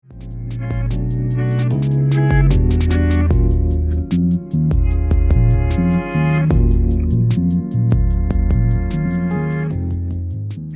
Hey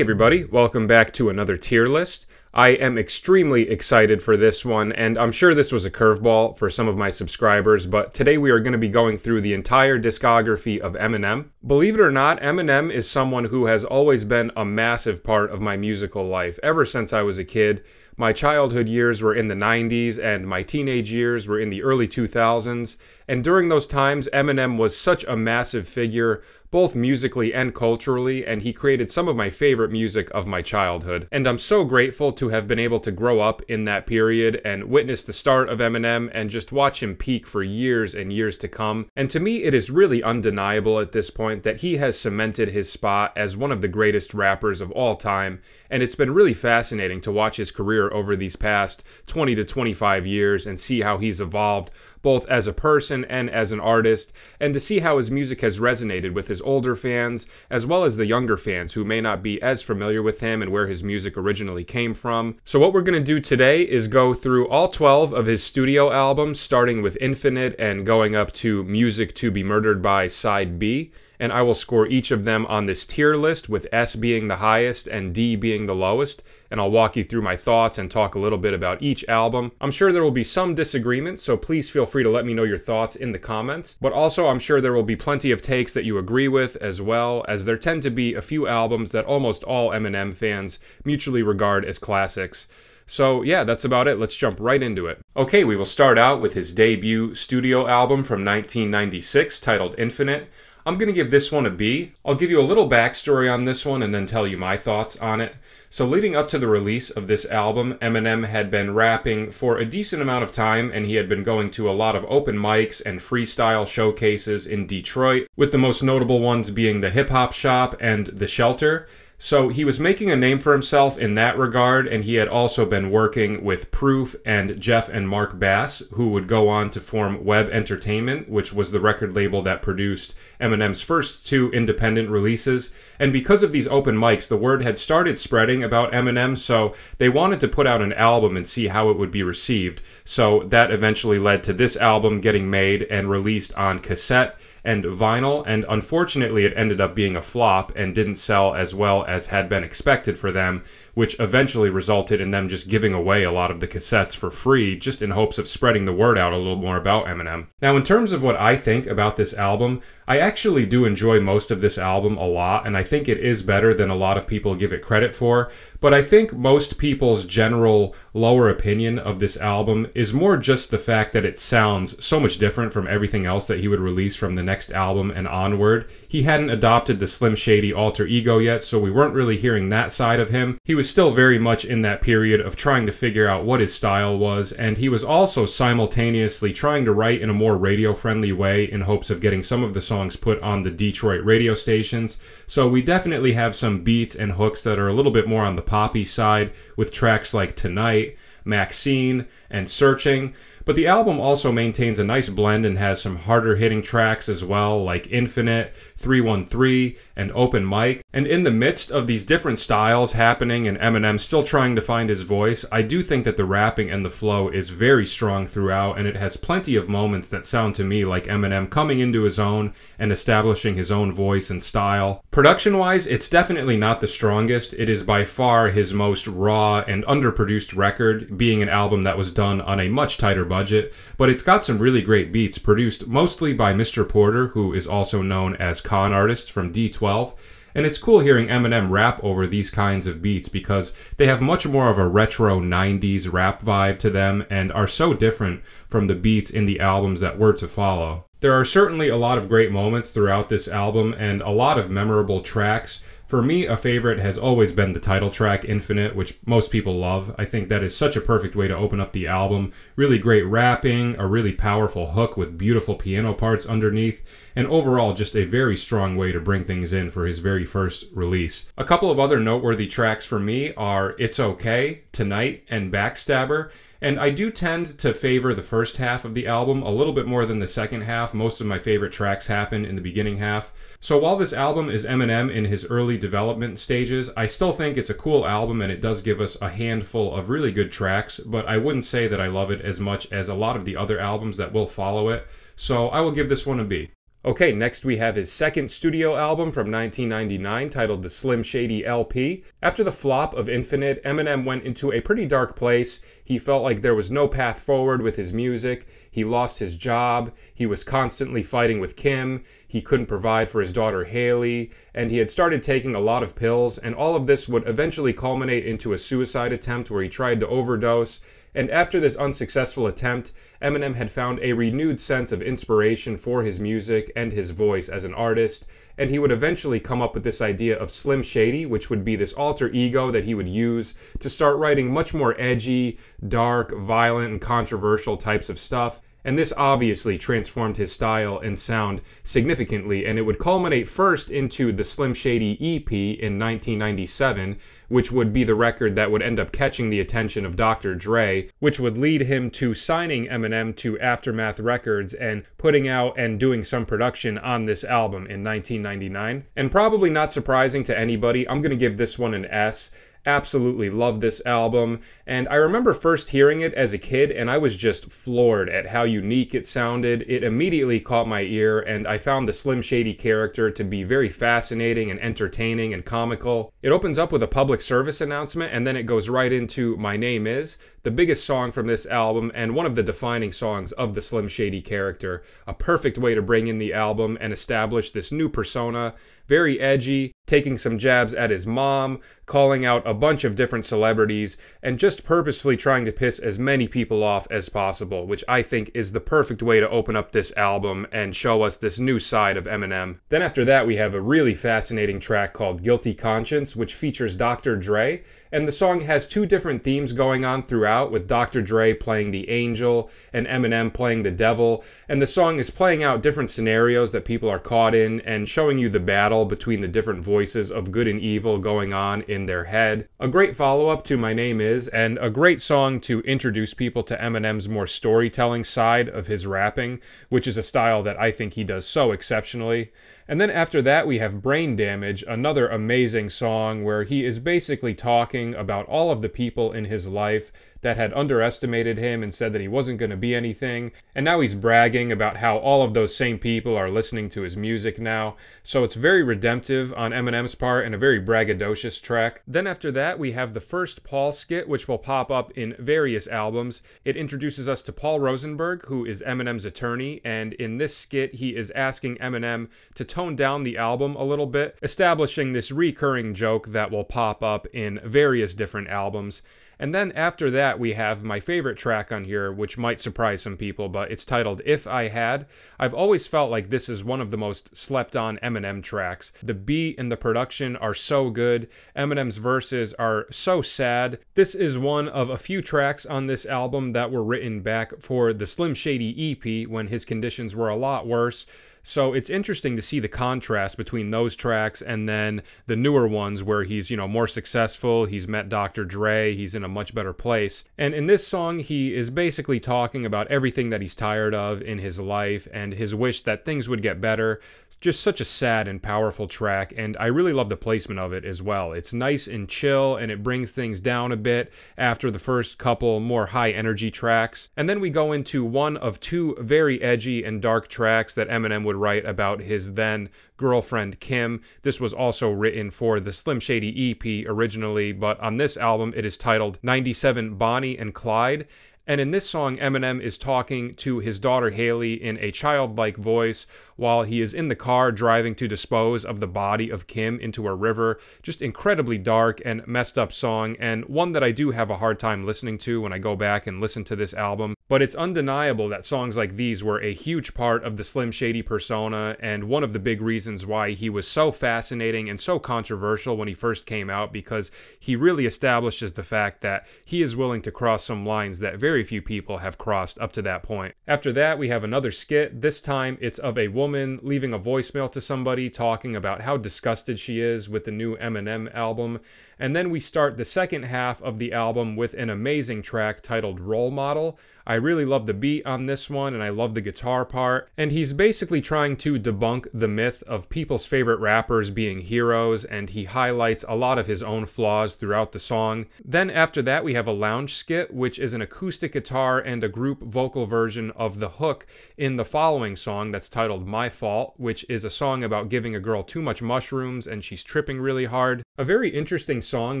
everybody, welcome back to another tier list. I am extremely excited for this one, and I'm sure this was a curveball for some of my subscribers, but today we are going to be going through the entire discography of Eminem. Believe it or not, Eminem is someone who has always been a massive part of my musical life ever since I was a kid. My childhood years were in the 90s, and my teenage years were in the early 2000s, and during those times, Eminem was such a massive figure, both musically and culturally, and he created some of my favorite music of my childhood. And I'm so grateful to have been able to grow up in that period and witness the start of Eminem and just watch him peak for years and years to come. And to me, it is really undeniable at this point that he has cemented his spot as one of the greatest rappers of all time, and it's been really fascinating to watch his career over these past 20 to 25 years and see how he's evolved both as a person and as an artist, and to see how his music has resonated with his older fans as well as the younger fans who may not be as familiar with him and where his music originally came from. So what we're going to do today is go through all 12 of his studio albums, starting with Infinite and going up to Music to Be Murdered By Side B. And I will score each of them on this tier list, with S being the highest and D being the lowest, and I'll walk you through my thoughts and talk a little bit about each album. I'm sure there will be some disagreements, so please feel free to let me know your thoughts in the comments, but also I'm sure there will be plenty of takes that you agree with, as well as there tend to be a few albums that almost all Eminem fans mutually regard as classics. So yeah, that's about it. Let's jump right into it. Okay, we will start out with his debut studio album from 1996 titled Infinite. I'm going to give this one a B. I'll give you a little backstory on this one and then tell you my thoughts on it. So leading up to the release of this album, Eminem had been rapping for a decent amount of time, and he had been going to a lot of open mics and freestyle showcases in Detroit, with the most notable ones being the Hip Hop Shop and the Shelter. So he was making a name for himself in that regard, and he had also been working with Proof and Jeff and Mark Bass, who would go on to form Web Entertainment, which was the record label that produced Eminem's first two independent releases. And because of these open mics, the word had started spreading about Eminem, so they wanted to put out an album and see how it would be received. So that eventually led to this album getting made and released on cassette and vinyl, and unfortunately it ended up being a flop and didn't sell as well as had been expected for them, which eventually resulted in them just giving away a lot of the cassettes for free, just in hopes of spreading the word out a little more about Eminem. Now, in terms of what I think about this album, I actually do enjoy most of this album a lot, and I think it is better than a lot of people give it credit for, but I think most people's general lower opinion of this album is more just the fact that it sounds so much different from everything else that he would release from the next album and onward. He hadn't adopted the Slim Shady alter ego yet, so we weren't really hearing that side of him. He was still very much in that period of trying to figure out what his style was, and he was also simultaneously trying to write in a more radio-friendly way in hopes of getting some of the songs put on the Detroit radio stations. So we definitely have some beats and hooks that are a little bit more on the poppy side, with tracks like Tonight, Maxine, and Searching. But the album also maintains a nice blend and has some harder hitting tracks as well, like Infinite, 313, and Open Mic. And in the midst of these different styles happening and Eminem still trying to find his voice, I do think that the rapping and the flow is very strong throughout, and it has plenty of moments that sound to me like Eminem coming into his own and establishing his own voice and style. Production-wise, it's definitely not the strongest. It is by far his most raw and underproduced record, being an album that was done on a much tighter budget, but it's got some really great beats produced mostly by Mr. Porter, who is also known as Con Artist from D12. And it's cool hearing Eminem rap over these kinds of beats because they have much more of a retro 90s rap vibe to them and are so different from the beats in the albums that were to follow. There are certainly a lot of great moments throughout this album and a lot of memorable tracks. For me, a favorite has always been the title track, Infinite, which most people love. I think that is such a perfect way to open up the album. Really great rapping, a really powerful hook with beautiful piano parts underneath, and overall just a very strong way to bring things in for his very first release. A couple of other noteworthy tracks for me are It's Okay, Tonight, and Backstabber. And I do tend to favor the first half of the album a little bit more than the second half. Most of my favorite tracks happen in the beginning half. So while this album is Eminem in his early development stages. I still think it's a cool album and it does give us a handful of really good tracks, but I wouldn't say that I love it as much as a lot of the other albums that will follow it, so I will give this one a B. Okay, next we have his second studio album from 1999 titled the Slim Shady LP. After the flop of Infinite, Eminem went into a pretty dark place. He felt like there was no path forward with his music. He lost his job. He was constantly fighting with Kim. He couldn't provide for his daughter Haley. And he had started taking a lot of pills. And all of this would eventually culminate into a suicide attempt where he tried to overdose. And after this unsuccessful attempt, Eminem had found a renewed sense of inspiration for his music and his voice as an artist, and he would eventually come up with this idea of Slim Shady, which would be this alter ego that he would use to start writing much more edgy, dark, violent, and controversial types of stuff. And this obviously transformed his style and sound significantly, and it would culminate first into the Slim Shady EP in 1997, which would be the record that would end up catching the attention of Dr. Dre, which would lead him to signing Eminem to Aftermath Records and putting out and doing some production on this album in 1999. And probably not surprising to anybody, I'm going to give this one an S. Absolutely love this album, and I remember first hearing it as a kid and I was just floored at how unique it sounded. It immediately caught my ear, and I found the Slim Shady character to be very fascinating and entertaining and comical. It opens up with a public service announcement and then it goes right into My Name Is, the biggest song from this album and one of the defining songs of the Slim Shady character. A perfect way to bring in the album and establish this new persona. Very edgy, taking some jabs at his mom, calling out a bunch of different celebrities, and just purposefully trying to piss as many people off as possible, which I think is the perfect way to open up this album and show us this new side of Eminem. Then after that we have a really fascinating track called Guilty Conscience, which features Dr. Dre, and the song has two different themes going on throughout, with Dr. Dre playing the angel and Eminem playing the devil, and the song is playing out different scenarios that people are caught in and showing you the battle between the different voices of good and evil going on in their head. A great follow-up to My Name Is, and a great song to introduce people to Eminem's more storytelling side of his rapping, which is a style that I think he does so exceptionally. And then after that we have Brain Damage, another amazing song where he is basically talking about all of the people in his life that had underestimated him and said that he wasn't going to be anything, and now he's bragging about how all of those same people are listening to his music now. So it's very redemptive on Eminem's part and a very braggadocious track. Then after that we have the first Paul skit, which will pop up in various albums. It introduces us to Paul Rosenberg, who is Eminem's attorney, and in this skit he is asking Eminem to tone down the album a little bit, establishing this recurring joke that will pop up in various different albums. And then after that we have my favorite track on here, which might surprise some people, but it's titled If I Had. I've always felt like this is one of the most slept on Eminem tracks. The beat and the production are so good. Eminem's verses are so sad. This is one of a few tracks on this album that were written back for the Slim Shady EP when his conditions were a lot worse. So it's interesting to see the contrast between those tracks and then the newer ones where he's, more successful, he's met Dr. Dre, he's in a much better place. And in this song, he is basically talking about everything that he's tired of in his life and his wish that things would get better. It's just such a sad and powerful track, and I really love the placement of it as well. It's nice and chill, and it brings things down a bit after the first couple more high energy tracks. And then we go into one of two very edgy and dark tracks that Eminem would write about his then girlfriend Kim. This was also written for the Slim Shady EP originally, but on this album it is titled 97 Bonnie and Clyde. And in this song, Eminem is talking to his daughter Haley in a childlike voice while he is in the car driving to dispose of the body of Kim into a river. Just incredibly dark and messed up song, and one that I do have a hard time listening to when I go back and listen to this album. But it's undeniable that songs like these were a huge part of the Slim Shady persona, and one of the big reasons why he was so fascinating and so controversial when he first came out, because he really establishes the fact that he is willing to cross some lines that very few people have crossed up to that point. After that, we have another skit. This time it's of a woman leaving a voicemail to somebody talking about how disgusted she is with the new Eminem album. And then we start the second half of the album with an amazing track titled Role Model. I I really love the beat on this one, and I love the guitar part. And he's basically trying to debunk the myth of people's favorite rappers being heroes, and he highlights a lot of his own flaws throughout the song. Then after that, we have a lounge skit, which is an acoustic guitar and a group vocal version of the hook in the following song that's titled My Fault, which is a song about giving a girl too much mushrooms and she's tripping really hard. A very interesting song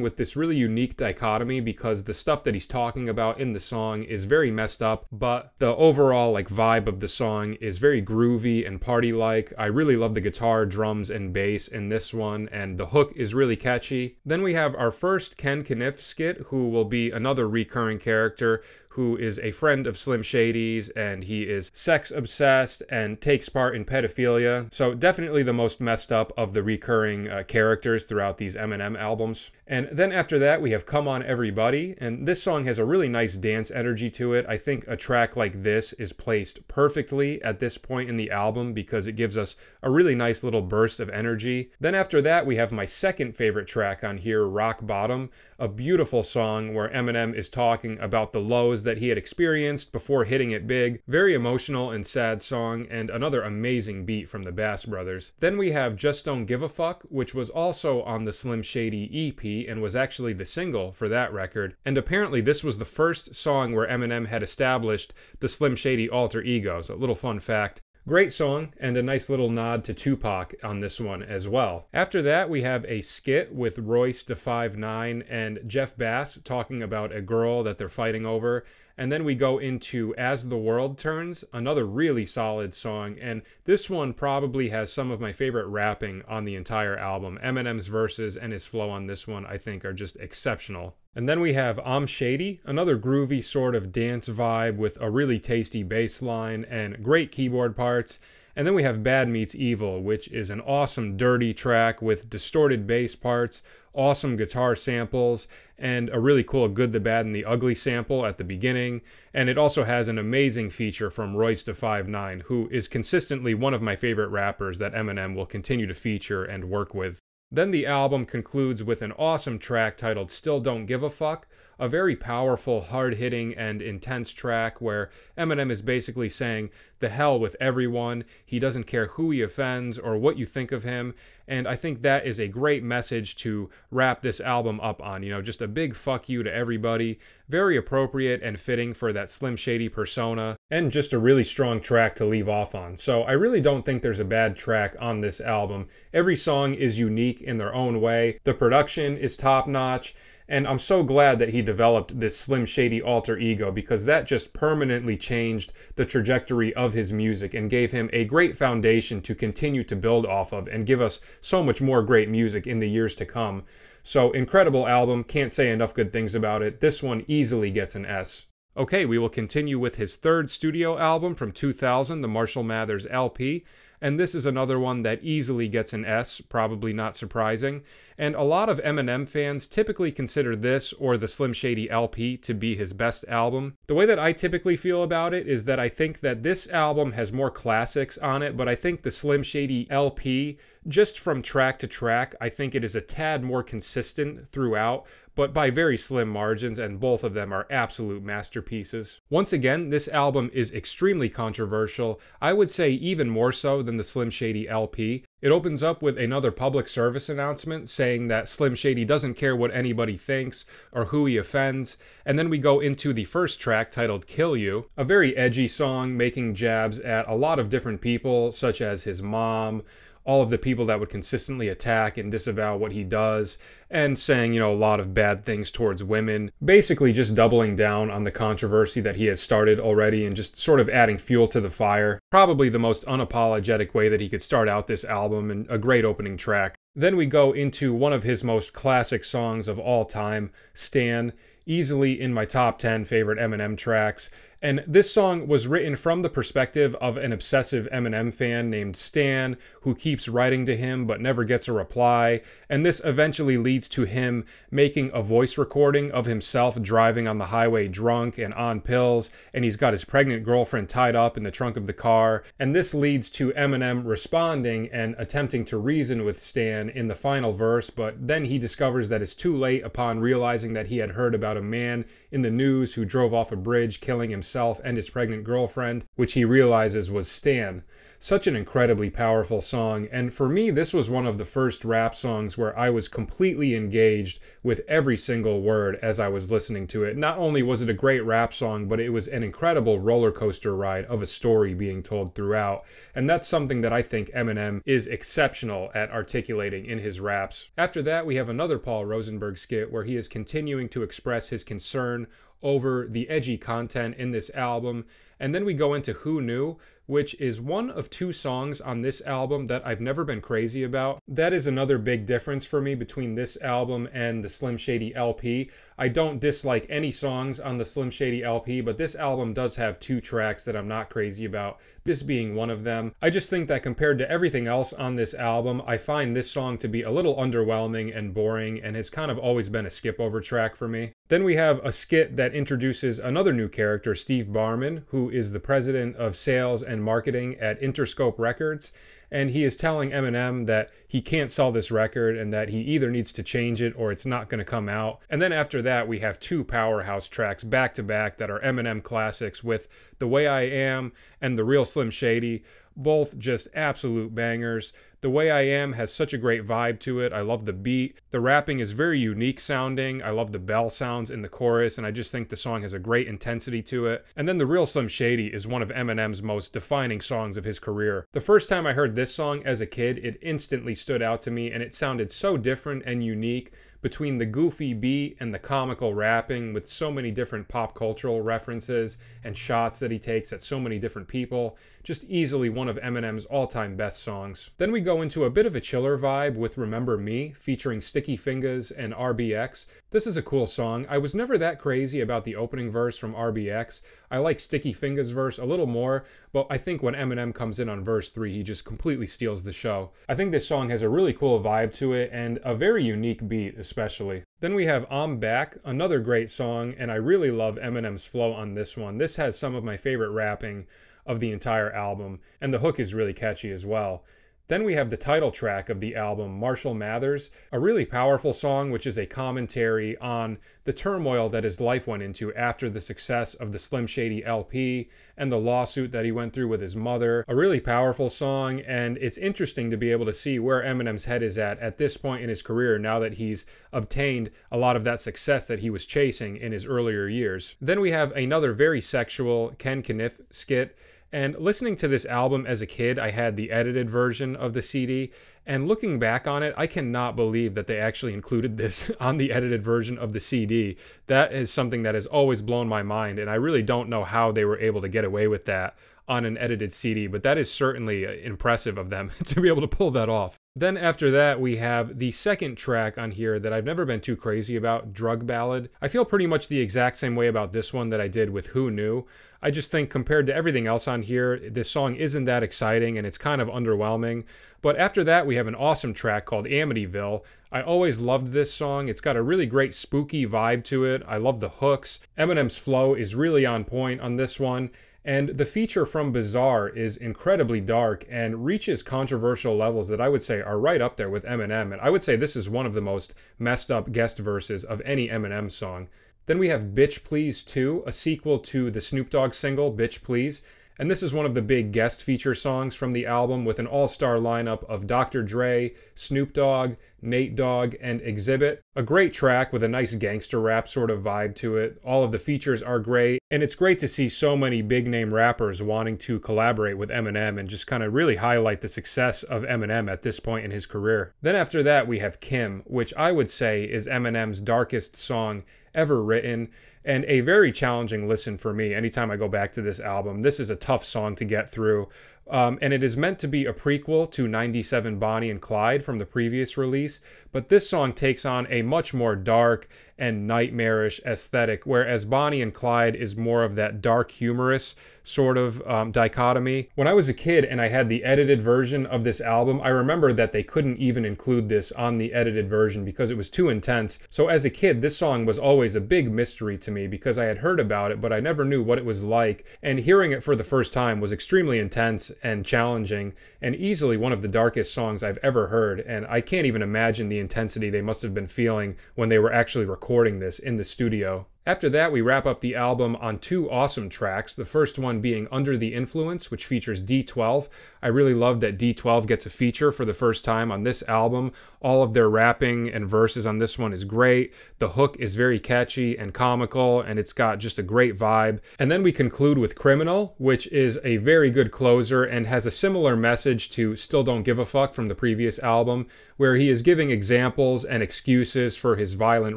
with this really unique dichotomy, because the stuff that he's talking about in the song is very messed up, but the overall vibe of the song is very groovy and party-like. I really love the guitar, drums, and bass in this one, and the hook is really catchy. Then we have our first Ken Kniff skit, who will be another recurring character, who is a friend of Slim Shady's, and he is sex obsessed and takes part in pedophilia. So definitely the most messed up of the recurring characters throughout these Eminem albums. And then after that, we have Come On Everybody, and this song has a really nice dance energy to it. I think a track like this is placed perfectly at this point in the album because it gives us a really nice little burst of energy. Then after that, we have my second favorite track on here, Rock Bottom, a beautiful song where Eminem is talking about the lows that he had experienced before hitting it big. Very emotional and sad song, and another amazing beat from the Bass Brothers. Then we have Just Don't Give a Fuck, which was also on the Slim Shady EP and was actually the single for that record. And apparently this was the first song where Eminem had established the Slim Shady alter ego. So a little fun fact. Great song, and a nice little nod to Tupac on this one as well. After that, we have a skit with Royce da 5'9" and Jeff Bass talking about a girl that they're fighting over. And then we go into As the World Turns, another really solid song, and this one probably has some of my favorite rapping on the entire album. Eminem's verses and his flow on this one, I think, are just exceptional. And then we have I'm Shady, another groovy sort of dance vibe with a really tasty bass line and great keyboard parts. And then we have Bad Meets Evil, which is an awesome dirty track with distorted bass parts, awesome guitar samples, and a really cool Good, the Bad, and the Ugly sample at the beginning. And it also has an amazing feature from Royce da 5'9", who is consistently one of my favorite rappers that Eminem will continue to feature and work with. Then the album concludes with an awesome track titled Still Don't Give a Fuck, a very powerful, hard-hitting, and intense track where Eminem is basically saying, the hell with everyone, he doesn't care who he offends or what you think of him, and I think that is a great message to wrap this album up on, just a big fuck you to everybody, very appropriate and fitting for that Slim Shady persona, and just a really strong track to leave off on. So I really don't think there's a bad track on this album. Every song is unique in their own way, the production is top-notch, and I'm so glad that he developed this Slim Shady alter ego, because that just permanently changed the trajectory of his music and gave him a great foundation to continue to build off of and give us so much more great music in the years to come. So incredible album, can't say enough good things about it. This one easily gets an S. Okay, we will continue with his third studio album from 2000, the Marshall Mathers LP. And this is another one that easily gets an S, probably not surprising. And a lot of Eminem fans typically consider this or the Slim Shady LP to be his best album. The way that I typically feel about it is that I think that this album has more classics on it, but I think the Slim Shady LP, just from track to track, I think it is a tad more consistent throughout, but by very slim margins, and both of them are absolute masterpieces. Once again, this album is extremely controversial. I would say even more so than the Slim Shady LP. It opens up with another public service announcement saying that Slim Shady doesn't care what anybody thinks or who he offends, and then we go into the first track titled Kill You, a very edgy song making jabs at a lot of different people, such as his mom, all of the people that would consistently attack and disavow what he does, and saying, a lot of bad things towards women. Basically just doubling down on the controversy that he has started already and just sort of adding fuel to the fire. Probably the most unapologetic way that he could start out this album, and a great opening track. Then we go into one of his most classic songs of all time, Stan, easily in my top 10 favorite Eminem tracks. And this song was written from the perspective of an obsessive Eminem fan named Stan, who keeps writing to him but never gets a reply. And this eventually leads to him making a voice recording of himself driving on the highway drunk and on pills, and he's got his pregnant girlfriend tied up in the trunk of the car. And this leads to Eminem responding and attempting to reason with Stan in the final verse, but then he discovers that it's too late upon realizing that he had heard about a man in the news who drove off a bridge killing himself himself and his pregnant girlfriend, which he realizes was Stan. Such an incredibly powerful song, and for me this was one of the first rap songs where I was completely engaged with every single word as I was listening to it. Not only was it a great rap song, but it was an incredible roller coaster ride of a story being told throughout, and that's something that I think Eminem is exceptional at articulating in his raps. After that, we have another Paul Rosenberg skit where he is continuing to express his concern over the edgy content in this album, and then we go into Who Knew, which is one of two songs on this album that I've never been crazy about. That is another big difference for me between this album and the Slim Shady LP. I don't dislike any songs on the Slim Shady LP, but this album does have two tracks that I'm not crazy about, this being one of them. I just think that compared to everything else on this album, I find this song to be a little underwhelming and boring and has kind of always been a skip over track for me. Then we have a skit that introduces another new character, Steve Barman, who is the president of sales and marketing at Interscope Records, and he is telling Eminem that he can't sell this record and that he either needs to change it or it's not going to come out. And then after that, we have two powerhouse tracks back to back that are Eminem classics with The Way I Am and The Real Slim Shady, both just absolute bangers. The Way I Am has such a great vibe to it. I love the beat. The rapping is very unique sounding. I love the bell sounds in the chorus, and I just think the song has a great intensity to it. And then The Real Slim Shady is one of Eminem's most defining songs of his career. The first time I heard this song as a kid, it instantly stood out to me, and it sounded so different and unique between the goofy beat and the comical rapping with so many different pop cultural references and shots that he takes at so many different people. Just easily one of Eminem's all-time best songs. Then we go into a bit of a chiller vibe with Remember Me, featuring Sticky Fingers and RBX. This is a cool song. I was never that crazy about the opening verse from RBX. I like Sticky Fingers' verse a little more, but I think when Eminem comes in on verse 3, he just completely steals the show. I think this song has a really cool vibe to it and a very unique beat, especially. Then we have I'm Back, another great song, and I really love Eminem's flow on this one. This has some of my favorite rapping of the entire album, and the hook is really catchy as well. Then we have the title track of the album, Marshall Mathers, a really powerful song which is a commentary on the turmoil that his life went into after the success of the Slim Shady LP and the lawsuit that he went through with his mother. A really powerful song, and it's interesting to be able to see where Eminem's head is at this point in his career now that he's obtained a lot of that success that he was chasing in his earlier years. Then we have another very sexual Ken Kniff skit. And listening to this album as a kid, I had the edited version of the CD, and looking back on it, I cannot believe that they actually included this on the edited version of the CD. That is something that has always blown my mind, and I really don't know how they were able to get away with that on an edited CD, but that is certainly impressive of them to be able to pull that off. Then after that, we have the second track on here that I've never been too crazy about, Drug Ballad. I feel pretty much the exact same way about this one that I did with Who Knew. I just think compared to everything else on here, this song isn't that exciting and it's kind of underwhelming. But after that, we have an awesome track called Amityville. I always loved this song. It's got a really great spooky vibe to it. I love the hooks. Eminem's flow is really on point on this one. And the feature from Bizarre is incredibly dark and reaches controversial levels that I would say are right up there with Eminem. And I would say this is one of the most messed up guest verses of any Eminem song. Then we have Bitch Please 2, a sequel to the Snoop Dogg single Bitch Please. And this is one of the big guest feature songs from the album with an all-star lineup of Dr. Dre, Snoop Dogg, Nate Dogg, and Exhibit. A great track with a nice gangster rap sort of vibe to it. All of the features are great, and it's great to see so many big-name rappers wanting to collaborate with Eminem and just kind of really highlight the success of Eminem at this point in his career. Then after that, we have Kim, which I would say is Eminem's darkest song ever written, and a very challenging listen for me anytime I go back to this album. This is a tough song to get through, and it is meant to be a prequel to 97 Bonnie and Clyde from the previous release, but this song takes on a much more dark and nightmarish aesthetic, whereas Bonnie and Clyde is more of that dark humorous sort of dichotomy. When I was a kid and I had the edited version of this album, I remember that they couldn't even include this on the edited version because it was too intense. So as a kid, this song was always a big mystery to me because I had heard about it, but I never knew what it was like. And hearing it for the first time was extremely intense and challenging, and easily one of the darkest songs I've ever heard. And I can't even imagine the intensity they must have been feeling when they were actually recording this in the studio. After that, we wrap up the album on two awesome tracks, the first one being Under the Influence, which features D12. I really love that D12 gets a feature for the first time on this album. All of their rapping and verses on this one is great. The hook is very catchy and comical, and it's got just a great vibe. And then we conclude with Criminal, which is a very good closer and has a similar message to Still Don't Give a Fuck from the previous album, where he is giving examples and excuses for his violent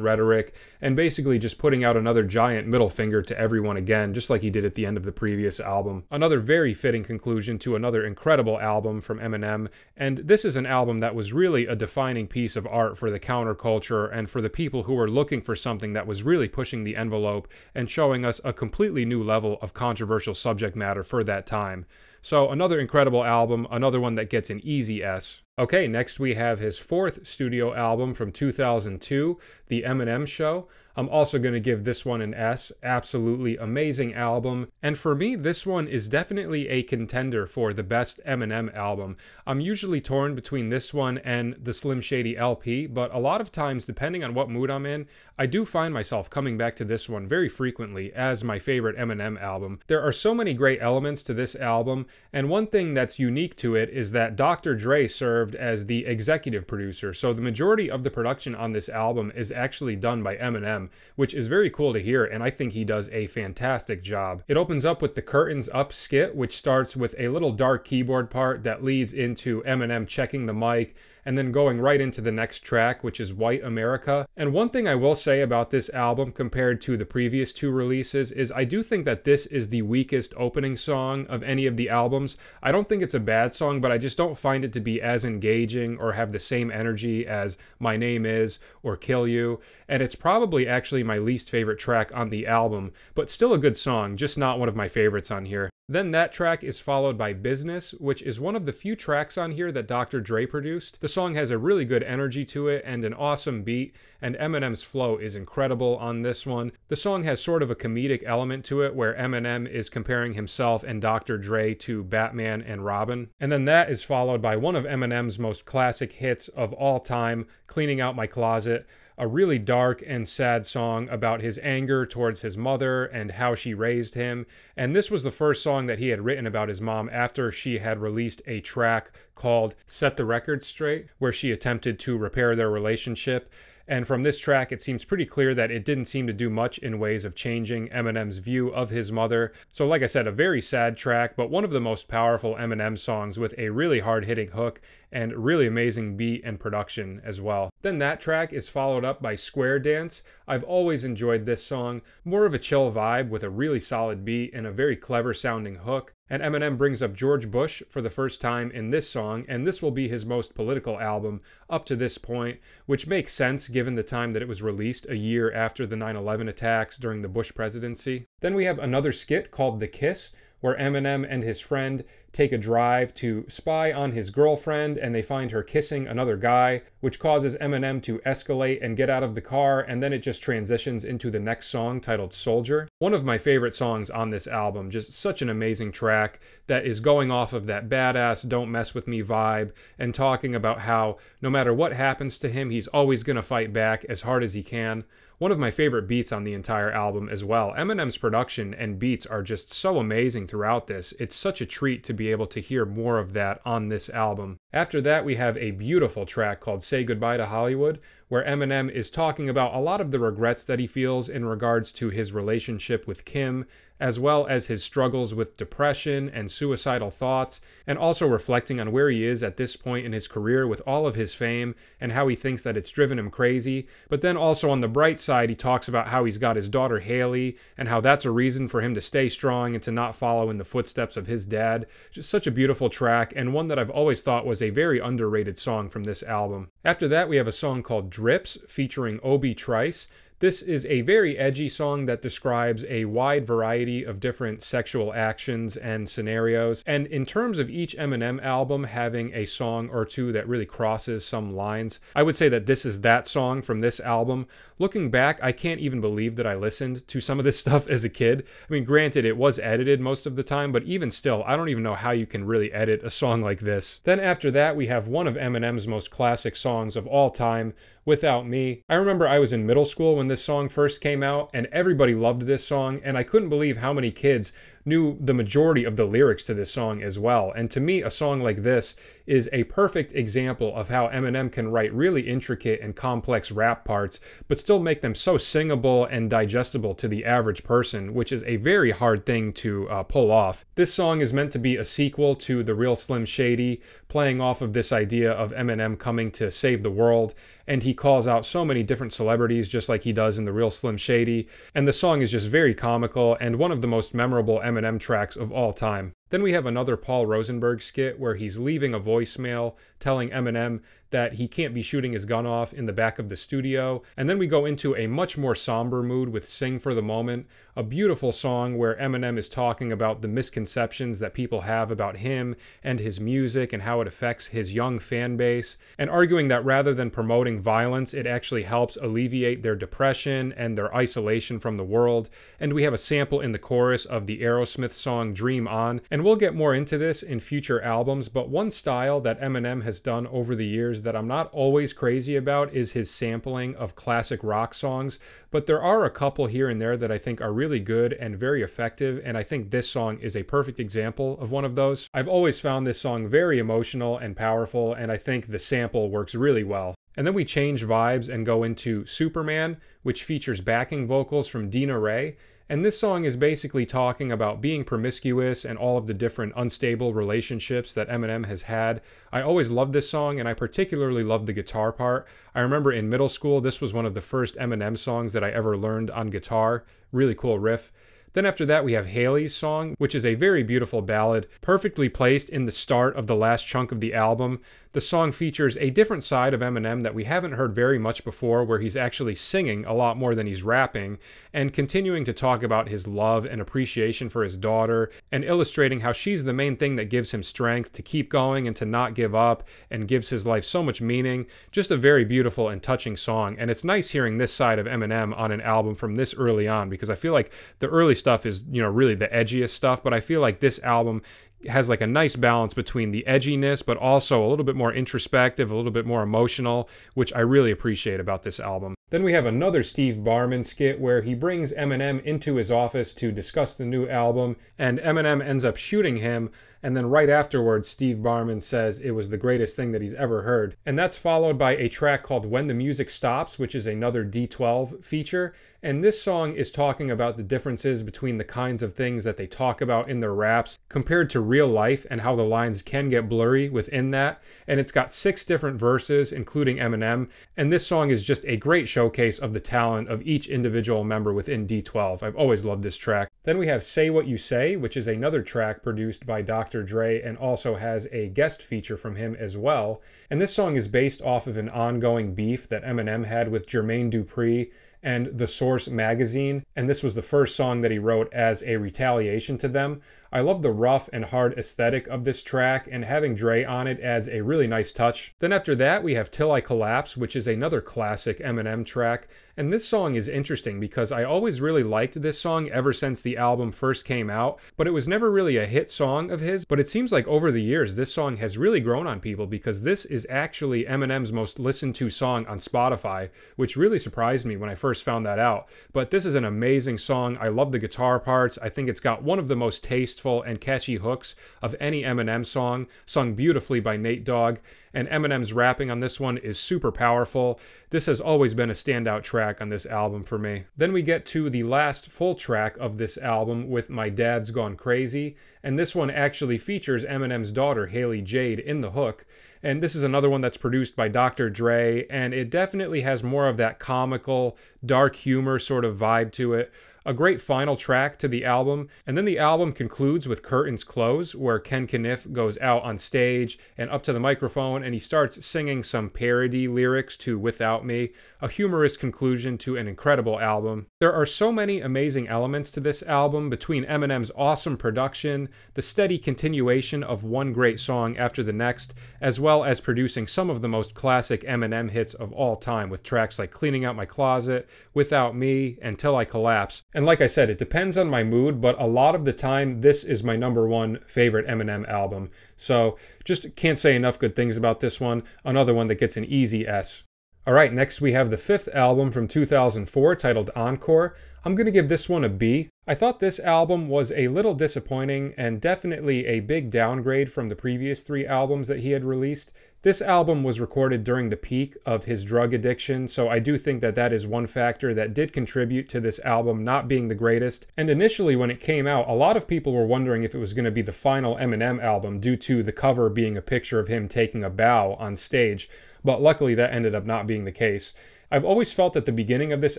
rhetoric and basically just putting out another giant middle finger to everyone again, just like he did at the end of the previous album. Another very fitting conclusion to another incredible album from Eminem, and this is an album that was really a defining piece of art for the counterculture and for the people who were looking for something that was really pushing the envelope and showing us a completely new level of controversial subject matter for that time. So another incredible album, another one that gets an easy S. Okay, next we have his fourth studio album from 2002, The Eminem Show. I'm also going to give this one an S. Absolutely amazing album. And for me, this one is definitely a contender for the best Eminem album. I'm usually torn between this one and the Slim Shady LP, but a lot of times, depending on what mood I'm in, I do find myself coming back to this one very frequently as my favorite Eminem album. There are so many great elements to this album, and one thing that's unique to it is that Dr. Dre served as the executive producer, so the majority of the production on this album is actually done by Eminem, which is very cool to hear, and I think he does a fantastic job. It opens up with the Curtains Up skit, which starts with a little dark keyboard part that leads into Eminem checking the mic, and then going right into the next track, which is White America. And one thing I will say about this album compared to the previous two releases is I do think that this is the weakest opening song of any of the albums. I don't think it's a bad song, but I just don't find it to be as engaging or have the same energy as My Name Is or Kill You. And it's probably actually my least favorite track on the album, but still a good song, just not one of my favorites on here. Then that track is followed by Business, which is one of the few tracks on here that Dr. Dre produced. The song has a really good energy to it and an awesome beat, and Eminem's flow is incredible on this one. The song has sort of a comedic element to it where Eminem is comparing himself and Dr. Dre to Batman and Robin. And then that is followed by one of Eminem's most classic hits of all time, Cleaning Out My Closet. A really dark and sad song about his anger towards his mother and how she raised him. And this was the first song that he had written about his mom after she had released a track called Set the Record Straight, where she attempted to repair their relationship. And from this track, it seems pretty clear that it didn't seem to do much in ways of changing Eminem's view of his mother. So like I said, a very sad track, but one of the most powerful Eminem songs with a really hard-hitting hook and really amazing beat and production as well. Then that track is followed up by Square Dance. I've always enjoyed this song. More of a chill vibe with a really solid beat and a very clever sounding hook. And Eminem brings up George Bush for the first time in this song, and this will be his most political album up to this point, which makes sense given the time that it was released, a year after the 9/11 attacks during the Bush presidency. Then we have another skit called The Kiss, where Eminem and his friend take a drive to spy on his girlfriend, and they find her kissing another guy, which causes Eminem to escalate and get out of the car, and then it just transitions into the next song titled Soldier. One of my favorite songs on this album, just such an amazing track that is going off of that badass don't mess with me vibe and talking about how no matter what happens to him, he's always going to fight back as hard as he can. One of my favorite beats on the entire album as well. Eminem's production and beats are just so amazing throughout this. It's such a treat to be able to hear more of that on this album. After that, we have a beautiful track called Say Goodbye to Hollywood, where Eminem is talking about a lot of the regrets that he feels in regards to his relationship with Kim, as well as his struggles with depression and suicidal thoughts, and also reflecting on where he is at this point in his career with all of his fame and how he thinks that it's driven him crazy. But then also on the bright side, he talks about how he's got his daughter Haley and how that's a reason for him to stay strong and to not follow in the footsteps of his dad. Just such a beautiful track, and one that I've always thought was a very underrated song from this album. After that, we have a song called Drips featuring Obi Trice. This is a very edgy song that describes a wide variety of different sexual actions and scenarios. And in terms of each Eminem album having a song or two that really crosses some lines, I would say that this is that song from this album. Looking back, I can't even believe that I listened to some of this stuff as a kid. I mean, granted, it was edited most of the time, but even still, I don't even know how you can really edit a song like this. Then after that, we have one of Eminem's most classic songs of all time, Without Me. I remember I was in middle school when this song first came out, and everybody loved this song, and I couldn't believe how many kids knew the majority of the lyrics to this song as well. And to me, a song like this is a perfect example of how Eminem can write really intricate and complex rap parts, but still make them so singable and digestible to the average person, which is a very hard thing to pull off. This song is meant to be a sequel to The Real Slim Shady, playing off of this idea of Eminem coming to save the world, and he calls out so many different celebrities just like he does in The Real Slim Shady, and the song is just very comical and one of the most memorable Eminem tracks of all time. Then we have another Paul Rosenberg skit where he's leaving a voicemail telling Eminem that he can't be shooting his gun off in the back of the studio. And then we go into a much more somber mood with Sing for the Moment, a beautiful song where Eminem is talking about the misconceptions that people have about him and his music and how it affects his young fan base, and arguing that rather than promoting violence, it actually helps alleviate their depression and their isolation from the world. And we have a sample in the chorus of the Aerosmith song Dream On. And we'll get more into this in future albums, but one style that Eminem has done over the years that I'm not always crazy about is his sampling of classic rock songs, but there are a couple here and there that I think are really good and very effective, and I think this song is a perfect example of one of those. I've always found this song very emotional and powerful, and I think the sample works really well. And then we change vibes and go into Superman, which features backing vocals from Dina Ray. And this song is basically talking about being promiscuous and all of the different unstable relationships that Eminem has had. I always loved this song, and I particularly loved the guitar part. I remember in middle school, this was one of the first Eminem songs that I ever learned on guitar. Really cool riff. Then after that, we have Haley's song, which is a very beautiful ballad, perfectly placed in the start of the last chunk of the album. The song features a different side of Eminem that we haven't heard very much before, where he's actually singing a lot more than he's rapping, and continuing to talk about his love and appreciation for his daughter, and illustrating how she's the main thing that gives him strength to keep going and to not give up, and gives his life so much meaning. Just a very beautiful and touching song, and it's nice hearing this side of Eminem on an album from this early on, because I feel like the early stuff is, really the edgiest stuff, but I feel like this album has like a nice balance between the edginess, but also a little bit more introspective, a little bit more emotional, which I really appreciate about this album. Then we have another Steve Barman skit where he brings Eminem into his office to discuss the new album, and Eminem ends up shooting him, and then right afterwards, Steve Barman says it was the greatest thing that he's ever heard. And that's followed by a track called When the Music Stops, which is another D12 feature. And this song is talking about the differences between the kinds of things that they talk about in their raps compared to real life, and how the lines can get blurry within that. And it's got 6 different verses, including Eminem. And this song is just a great showcase of the talent of each individual member within D12. I've always loved this track. Then we have Say What You Say, which is another track produced by Dr. Dre and also has a guest feature from him as well. And this song is based off of an ongoing beef that Eminem had with Jermaine Dupri and The Source magazine, and this was the first song that he wrote as a retaliation to them. I love the rough and hard aesthetic of this track, and having Dre on it adds a really nice touch. Then after that, we have Till I Collapse, which is another classic Eminem track, and this song is interesting because I always really liked this song ever since the album first came out, but it was never really a hit song of his. But it seems like over the years, this song has really grown on people, because this is actually Eminem's most listened to song on Spotify, which really surprised me when I first found that out. But this is an amazing song. I love the guitar parts. I think it's got one of the most tasteful and catchy hooks of any Eminem song, sung beautifully by Nate Dogg, and Eminem's rapping on this one is super powerful. This has always been a standout track on this album for me. Then we get to the last full track of this album with My Dad's Gone Crazy, and this one actually features Eminem's daughter Haley Jade in the hook. And this is another one that's produced by Dr. Dre, and it definitely has more of that comical, dark humor sort of vibe to it. A great final track to the album, and then the album concludes with Curtains Close, where Ken Kniff goes out on stage and up to the microphone, and he starts singing some parody lyrics to Without Me, a humorous conclusion to an incredible album. There are so many amazing elements to this album, between Eminem's awesome production, the steady continuation of one great song after the next, as well as producing some of the most classic Eminem hits of all time with tracks like Cleaning Out My Closet, Without Me, and Till I Collapse. And like I said, it depends on my mood, but a lot of the time, this is my #1 favorite Eminem album. So just can't say enough good things about this one. Another one that gets an easy S. Alright, next we have the fifth album from 2004 titled Encore. I'm going to give this one a B. I thought this album was a little disappointing and definitely a big downgrade from the previous three albums that he had released. This album was recorded during the peak of his drug addiction, so I do think that that is one factor that did contribute to this album not being the greatest. And initially when it came out, a lot of people were wondering if it was going to be the final Eminem album due to the cover being a picture of him taking a bow on stage, but luckily that ended up not being the case. I've always felt that the beginning of this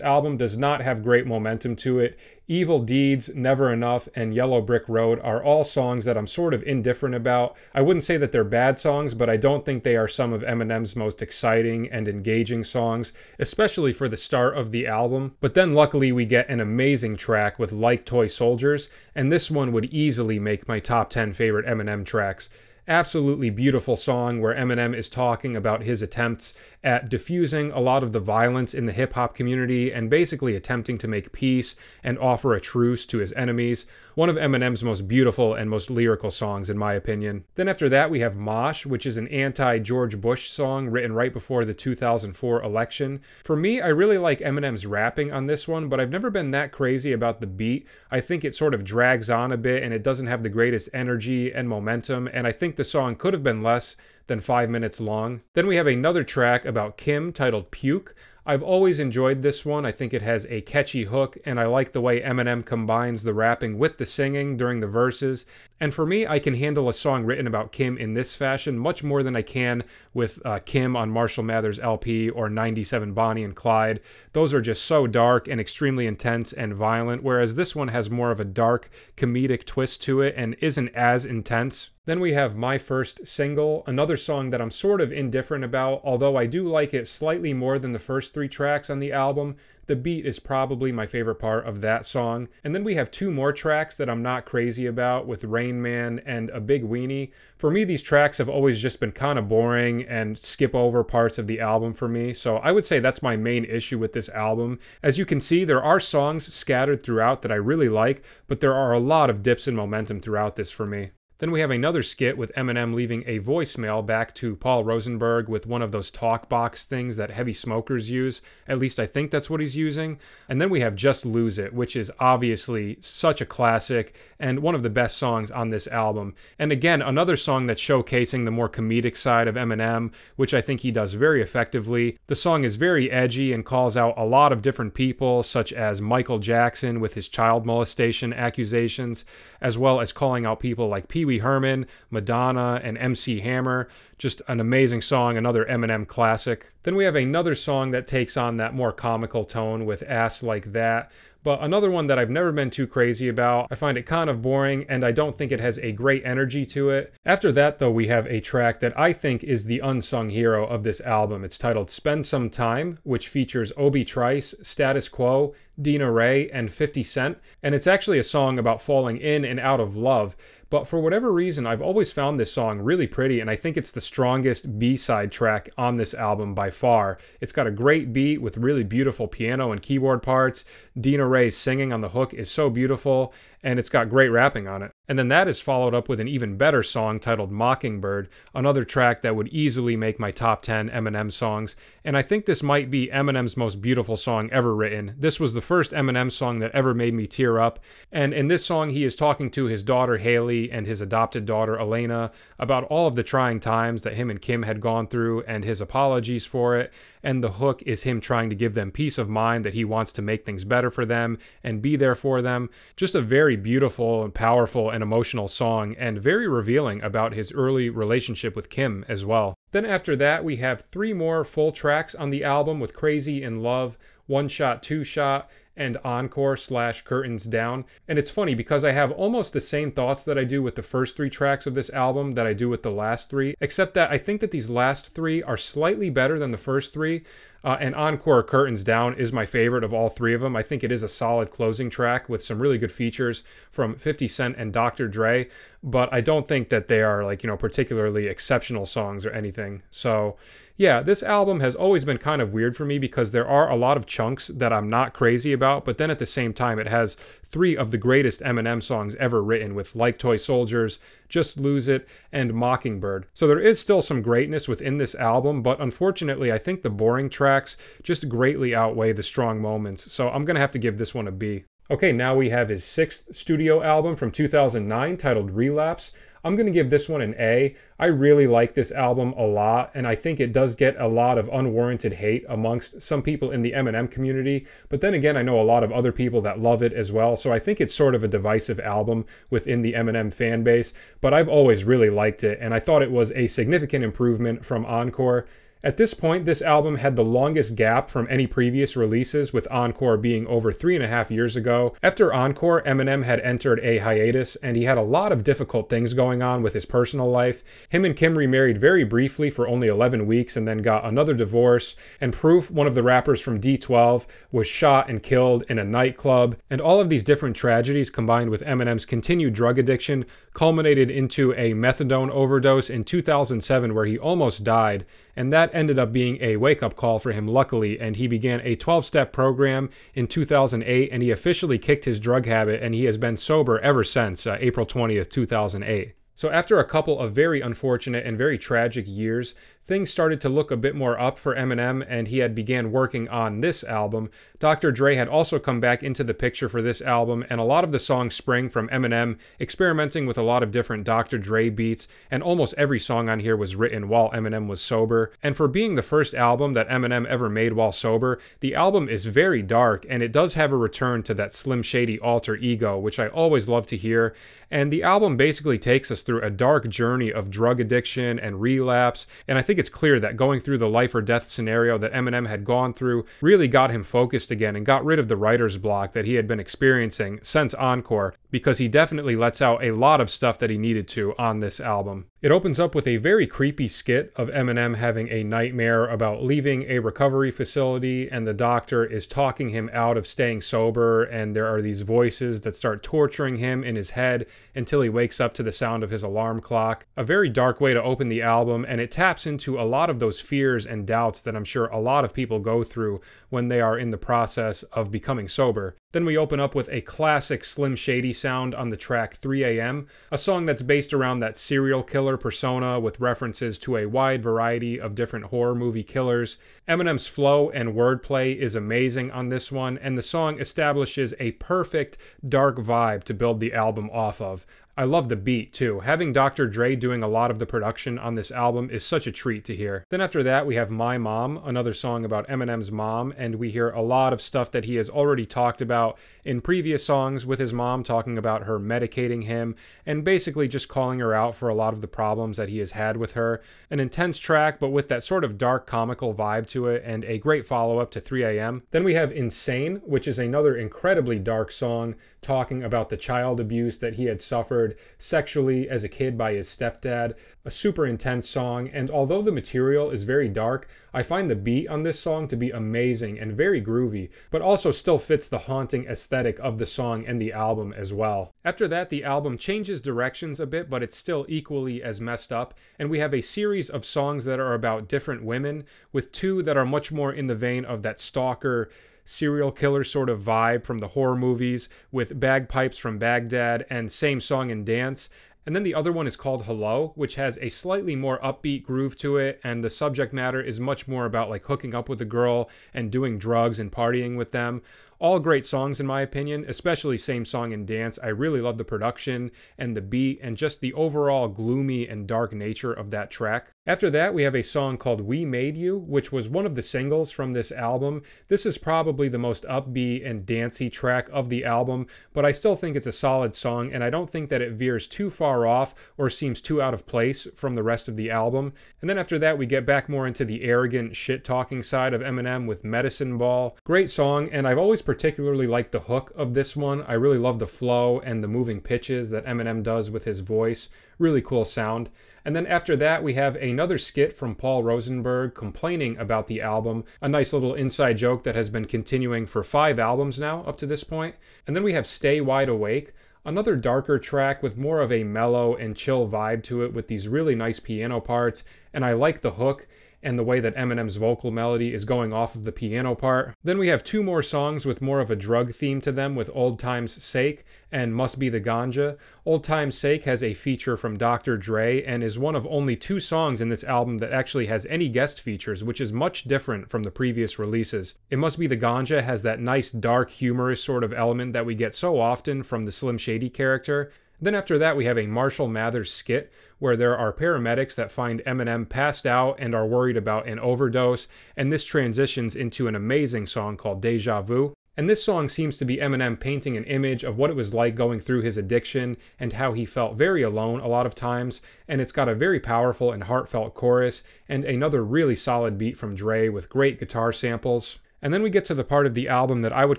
album does not have great momentum to it. Evil Deeds, Never Enough, and Yellow Brick Road are all songs that I'm sort of indifferent about. I wouldn't say that they're bad songs, but I don't think they are some of Eminem's most exciting and engaging songs, especially for the start of the album. But then luckily we get an amazing track with Like Toy Soldiers, and this one would easily make my top 10 favorite Eminem tracks. Absolutely beautiful song where Eminem is talking about his attempts at diffusing a lot of the violence in the hip-hop community and basically attempting to make peace and offer a truce to his enemies. One of Eminem's most beautiful and most lyrical songs in my opinion. Then after that we have Mosh, which is an anti-George Bush song written right before the 2004 election. For me, I really like Eminem's rapping on this one, but I've never been that crazy about the beat. I think it sort of drags on a bit and it doesn't have the greatest energy and momentum, and I think the song could have been less than 5 minutes long. Then we have another track about Kim titled Puke. I've always enjoyed this one. I think it has a catchy hook, and I like the way Eminem combines the rapping with the singing during the verses. And for me, I can handle a song written about Kim in this fashion much more than I can with Kim on Marshall Mathers' LP or 97 Bonnie and Clyde. Those are just so dark and extremely intense and violent, whereas this one has more of a dark, comedic twist to it and isn't as intense. Then we have My First Single, another song that I'm sort of indifferent about, although I do like it slightly more than the first three tracks on the album. The beat is probably my favorite part of that song. And then we have two more tracks that I'm not crazy about with Rain Man and A Big Weenie. For me, these tracks have always just been kind of boring and skip over parts of the album for me, so I would say that's my main issue with this album. As you can see, there are songs scattered throughout that I really like, but there are a lot of dips in momentum throughout this for me. Then we have another skit with Eminem leaving a voicemail back to Paul Rosenberg with one of those talk box things that heavy smokers use. At least I think that's what he's using. And then we have Just Lose It, which is obviously such a classic and one of the best songs on this album. And again, another song that's showcasing the more comedic side of Eminem, which I think he does very effectively. The song is very edgy and calls out a lot of different people, such as Michael Jackson with his child molestation accusations, as well as calling out people like Pee Wee Herman, Madonna, and MC Hammer. Just an amazing song, another Eminem classic. Then we have another song that takes on that more comical tone with Ass Like That, but another one that I've never been too crazy about. I find it kind of boring, and I don't think it has a great energy to it. After that, though, we have a track that I think is the unsung hero of this album. It's titled Spend Some Time, which features Obi Trice, Status Quo, Dina Ray, and 50 Cent, and it's actually a song about falling in and out of love. But for whatever reason, I've always found this song really pretty, and I think it's the strongest B-side track on this album by far. It's got a great beat with really beautiful piano and keyboard parts. Dina Ray's singing on the hook is so beautiful, and it's got great rapping on it. And then that is followed up with an even better song titled Mockingbird, another track that would easily make my top 10 Eminem songs. And I think this might be Eminem's most beautiful song ever written. This was the first Eminem song that ever made me tear up. And in this song, he is talking to his daughter Haley and his adopted daughter Elena about all of the trying times that him and Kim had gone through and his apologies for it. And the hook is him trying to give them peace of mind that he wants to make things better for them and be there for them. Just a very beautiful and powerful and emotional song, and very revealing about his early relationship with Kim as well. Then after that, we have three more full tracks on the album with Crazy in Love, One Shot, Two Shot, and Encore / Curtains Down. And it's funny because I have almost the same thoughts that I do with the first three tracks of this album that I do with the last three, except that I think that these last three are slightly better than the first three. And Encore Curtains Down is my favorite of all three of them. I think it is a solid closing track with some really good features from 50 Cent and Dr. Dre, but I don't think that they are particularly exceptional songs or anything. So yeah, this album has always been kind of weird for me because there are a lot of chunks that I'm not crazy about, but then at the same time it has three of the greatest Eminem songs ever written with Like Toy Soldiers, Just Lose It, and Mockingbird. So there is still some greatness within this album, but unfortunately I think the boring tracks just greatly outweigh the strong moments, so I'm gonna have to give this one a B. Okay, now we have his sixth studio album from 2009 titled Relapse. I'm going to give this one an A. I really like this album a lot, and I think it does get a lot of unwarranted hate amongst some people in the Eminem community, but then again, I know a lot of other people that love it as well, so I think it's sort of a divisive album within the Eminem fan base, but I've always really liked it, and I thought it was a significant improvement from Encore. At this point, this album had the longest gap from any previous releases, with Encore being over 3.5 years ago. After Encore, Eminem had entered a hiatus, and he had a lot of difficult things going on with his personal life. Him and Kim remarried very briefly for only 11 weeks and then got another divorce, and Proof, one of the rappers from D12, was shot and killed in a nightclub, and all of these different tragedies combined with Eminem's continued drug addiction culminated into a methadone overdose in 2007 where he almost died, and that ended up being a wake-up call for him, luckily, and he began a 12-step program in 2008, and he officially kicked his drug habit, and he has been sober ever since April 20th, 2008. So after a couple of very unfortunate and very tragic years, things started to look a bit more up for Eminem, and he had began working on this album. Dr. Dre had also come back into the picture for this album, and a lot of the songs spring from Eminem experimenting with a lot of different Dr. Dre beats, and almost every song on here was written while Eminem was sober. And for being the first album that Eminem ever made while sober, the album is very dark, and it does have a return to that Slim Shady alter ego, which I always love to hear. And the album basically takes us through a dark journey of drug addiction and relapse, and I think it's clear that going through the life or death scenario that Eminem had gone through really got him focused again and got rid of the writer's block that he had been experiencing since Encore, because he definitely lets out a lot of stuff that he needed to on this album. It opens up with a very creepy skit of Eminem having a nightmare about leaving a recovery facility, and the doctor is talking him out of staying sober, and there are these voices that start torturing him in his head until he wakes up to the sound of his alarm clock. A very dark way to open the album, and it taps into a lot of those fears and doubts that I'm sure a lot of people go through when they are in the process of becoming sober. Then we open up with a classic Slim Shady sound on the track 3 AM, a song that's based around that serial killer persona with references to a wide variety of different horror movie killers. Eminem's flow and wordplay is amazing on this one, and the song establishes a perfect dark vibe to build the album off of. I love the beat too. Having Dr. Dre doing a lot of the production on this album is such a treat to hear. Then after that we have My Mom, another song about Eminem's mom, and we hear a lot of stuff that he has already talked about in previous songs with his mom, talking about her medicating him and basically just calling her out for a lot of the problems that he has had with her. An intense track, but with that sort of dark comical vibe to it, and a great follow-up to 3 AM. Then we have Insane, which is another incredibly dark song talking about the child abuse that he had suffered sexually as a kid by his stepdad. A super intense song, and although the material is very dark, I find the beat on this song to be amazing and very groovy, but also still fits the haunting aesthetic of the song and the album as well. After that, the album changes directions a bit, but it's still equally as messed up, and we have a series of songs that are about different women, with two that are much more in the vein of that stalker, serial killer sort of vibe from the horror movies, with Bagpipes from Baghdad and Same Song and Dance. And then the other one is called Hello, which has a slightly more upbeat groove to it, and the subject matter is much more about like hooking up with a girl and doing drugs and partying with them. All great songs in my opinion, especially Same Song and Dance. I really love the production and the beat and just the overall gloomy and dark nature of that track. After that, we have a song called We Made You, which was one of the singles from this album. This is probably the most upbeat and dancey track of the album, but I still think it's a solid song, and I don't think that it veers too far off or seems too out of place from the rest of the album. And then after that, we get back more into the arrogant, shit-talking side of Eminem with Medicine Ball. Great song, and I've always particularly liked the hook of this one. I really love the flow and the moving pitches that Eminem does with his voice. Really cool sound. And then after that, we have another skit from Paul Rosenberg complaining about the album. A nice little inside joke that has been continuing for 5 albums now up to this point. And then we have Stay Wide Awake, another darker track with more of a mellow and chill vibe to it with these really nice piano parts. And I like the hook. and the way that Eminem's vocal melody is going off of the piano part. Then we have two more songs with more of a drug theme to them with Old Time's Sake and Must Be the Ganja. Old Time's Sake has a feature from Dr. Dre and is one of only two songs in this album that actually has any guest features, which is much different from the previous releases. It Must Be the Ganja has that nice dark humorous sort of element that we get so often from the Slim Shady character. Then after that we have a Marshall Mathers skit where there are paramedics that find Eminem passed out and are worried about an overdose, and this transitions into an amazing song called Deja Vu. And this song seems to be Eminem painting an image of what it was like going through his addiction and how he felt very alone a lot of times, and it's got a very powerful and heartfelt chorus and another really solid beat from Dre with great guitar samples. And then we get to the part of the album that I would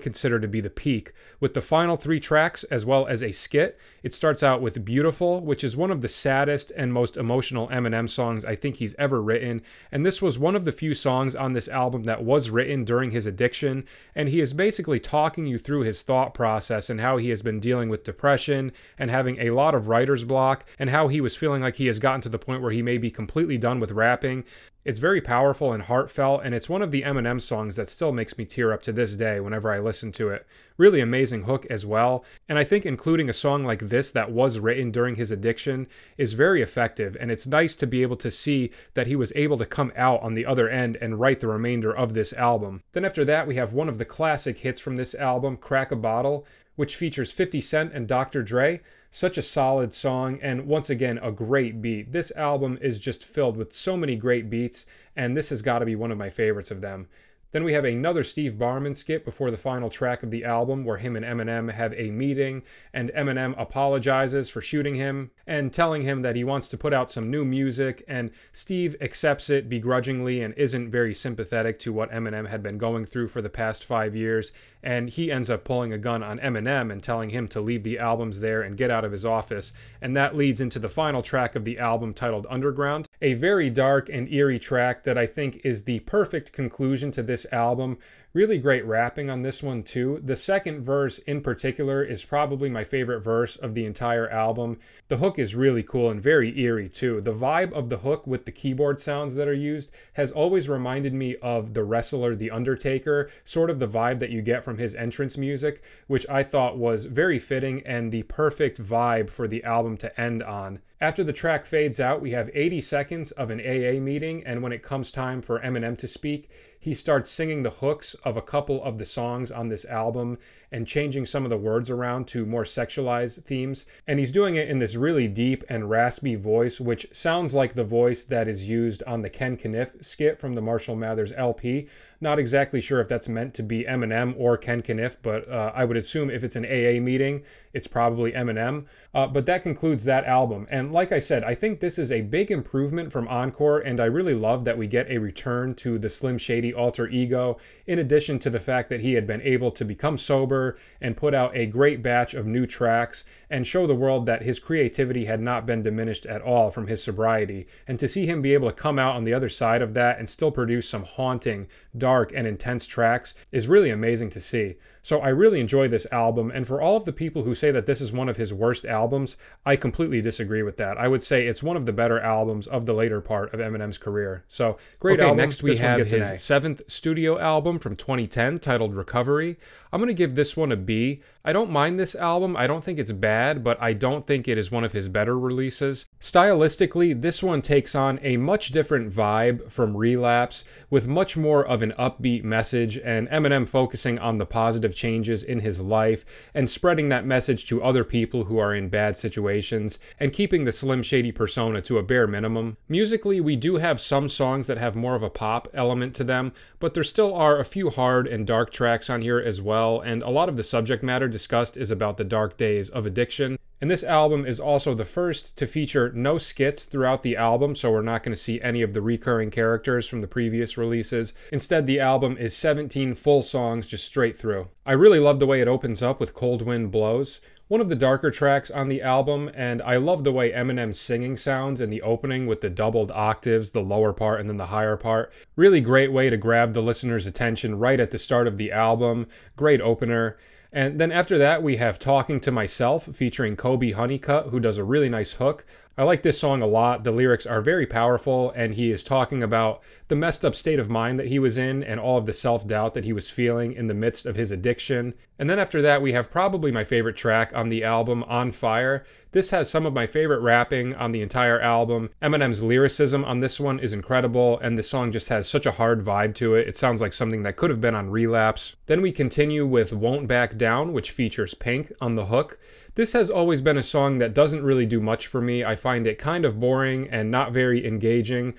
consider to be the peak, with the final three tracks as well as a skit. It starts out with Beautiful, which is one of the saddest and most emotional Eminem songs I think he's ever written, and this was one of the few songs on this album that was written during his addiction, and he is basically talking you through his thought process and how he has been dealing with depression and having a lot of writer's block, and how he was feeling like he has gotten to the point where he may be completely done with rapping. It's very powerful and heartfelt, and it's one of the Eminem songs that still makes me tear up to this day whenever I listen to it. Really amazing hook as well, and I think including a song like this that was written during his addiction is very effective, and it's nice to be able to see that he was able to come out on the other end and write the remainder of this album. Then after that we have one of the classic hits from this album, Crack a Bottle, which features 50 Cent and Dr. Dre. Such a solid song, and once again, a great beat. This album is just filled with so many great beats, and this has got to be one of my favorites of them. Then we have another Steve Barman skit before the final track of the album where him and Eminem have a meeting, and Eminem apologizes for shooting him and telling him that he wants to put out some new music, and Steve accepts it begrudgingly and isn't very sympathetic to what Eminem had been going through for the past 5 years, and he ends up pulling a gun on Eminem and telling him to leave the albums there and get out of his office, and that leads into the final track of the album titled Underground, a very dark and eerie track that I think is the perfect conclusion to this album. Really great rapping on this one too. The second verse in particular is probably my favorite verse of the entire album. The hook is really cool and very eerie too. The vibe of the hook with the keyboard sounds that are used has always reminded me of the wrestler The Undertaker, sort of the vibe that you get from his entrance music, which I thought was very fitting and the perfect vibe for the album to end on. After the track fades out, we have 80 seconds of an AA meeting, and when it comes time for Eminem to speak, he starts singing the hooks of a couple of the songs on this album and changing some of the words around to more sexualized themes. And he's doing it in this really deep and raspy voice, which sounds like the voice that is used on the Ken Kniff skit from the Marshall Mathers LP. Not exactly sure if that's meant to be Eminem or Ken Kniff, but I would assume if it's an AA meeting, it's probably Eminem. But that concludes that album. And like I said, I think this is a big improvement from Encore, and I really love that we get a return to the Slim Shady alter ego, in addition to the fact that he had been able to become sober and put out a great batch of new tracks and show the world that his creativity had not been diminished at all from his sobriety. And to see him be able to come out on the other side of that and still produce some haunting, dark, and intense tracks is really amazing to see. So I really enjoy this album, and for all of the people who say that this is one of his worst albums, I completely disagree with that. I would say it's one of the better albums of the later part of Eminem's career. So, great album. Next we have his 7th studio album from 2010 titled Recovery. I'm going to give this one a B. I don't mind this album. I don't think it's bad, but I don't think it is one of his better releases. Stylistically, this one takes on a much different vibe from Relapse, with much more of an upbeat message and Eminem focusing on the positive changes in his life and spreading that message to other people who are in bad situations and keeping the Slim Shady persona to a bare minimum. Musically, we do have some songs that have more of a pop element to them, but there still are a few hard and dark tracks on here as well, and a lot of the subject matter discussed is about the dark days of addiction. And this album is also the first to feature no skits throughout the album, so we're not going to see any of the recurring characters from the previous releases. Instead, the album is 17 full songs just straight through. I really love the way it opens up with Cold Wind Blows, one of the darker tracks on the album, and I love the way Eminem's singing sounds in the opening with the doubled octaves, the lower part and then the higher part. Really great way to grab the listener's attention right at the start of the album. Great opener. And then after that, we have Talking to Myself featuring Kobe Honeycutt, who does a really nice hook. I like this song a lot. The lyrics are very powerful, and he is talking about the messed up state of mind that he was in and all of the self-doubt that he was feeling in the midst of his addiction. And then after that, we have probably my favorite track on the album, On Fire. This has some of my favorite rapping on the entire album. Eminem's lyricism on this one is incredible, and the song just has such a hard vibe to it. It sounds like something that could have been on Relapse. Then we continue with Won't Back Down, which features Pink on the hook. This has always been a song that doesn't really do much for me. I find it kind of boring and not very engaging.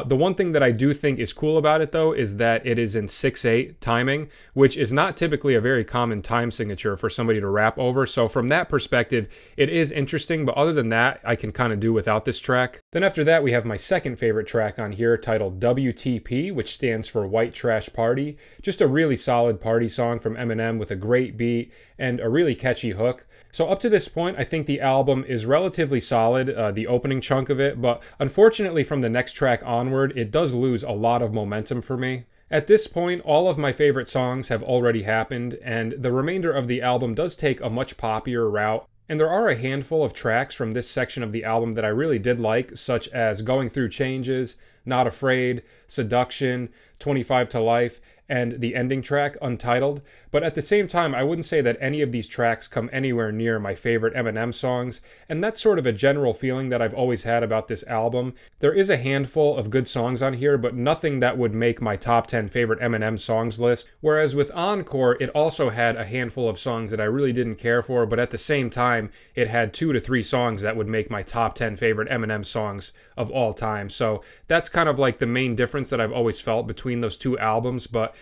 The one thing that I do think is cool about it, though, is that it is in 6/8 timing, which is not typically a very common time signature for somebody to rap over. So from that perspective, it is interesting, but other than that, I can kind of do without this track. Then after that, we have my second favorite track on here titled WTP, which stands for White Trash Party. Just a really solid party song from Eminem with a great beat and a really catchy hook. So up to this point, I think the album is relatively solid, the opening chunk of it, but unfortunately from the next track onward, it does lose a lot of momentum for me. At this point, all of my favorite songs have already happened, and the remainder of the album does take a much poppier route. And there are a handful of tracks from this section of the album that I really did like, such as Going Through Changes, Not Afraid, Seduction, 25 to Life, and the ending track, Untitled. But at the same time, I wouldn't say that any of these tracks come anywhere near my favorite Eminem songs, and that's sort of a general feeling that I've always had about this album. There is a handful of good songs on here, but nothing that would make my top 10 favorite Eminem songs list. Whereas with Encore, it also had a handful of songs that I really didn't care for, but at the same time, it had 2 to 3 songs that would make my top 10 favorite Eminem songs of all time. So that's kind of like the main difference that I've always felt between those two albums. But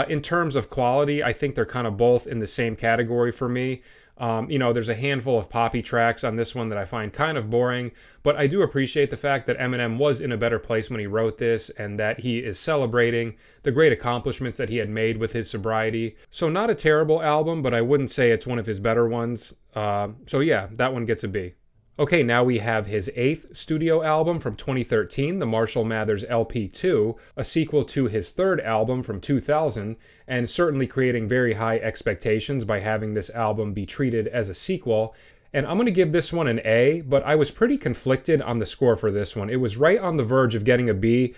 in terms of quality, I think they're kind of both in the same category for me. There's a handful of poppy tracks on this one that I find kind of boring, but I do appreciate the fact that Eminem was in a better place when he wrote this and that he is celebrating the great accomplishments that he had made with his sobriety. So not a terrible album, but I wouldn't say it's one of his better ones. So yeah, that one gets a B. Okay, now we have his 8th studio album from 2013, the Marshall Mathers LP2, a sequel to his 3rd album from 2000, and certainly creating very high expectations by having this album be treated as a sequel. And I'm going to give this one an A, but I was pretty conflicted on the score for this one. It was right on the verge of getting a B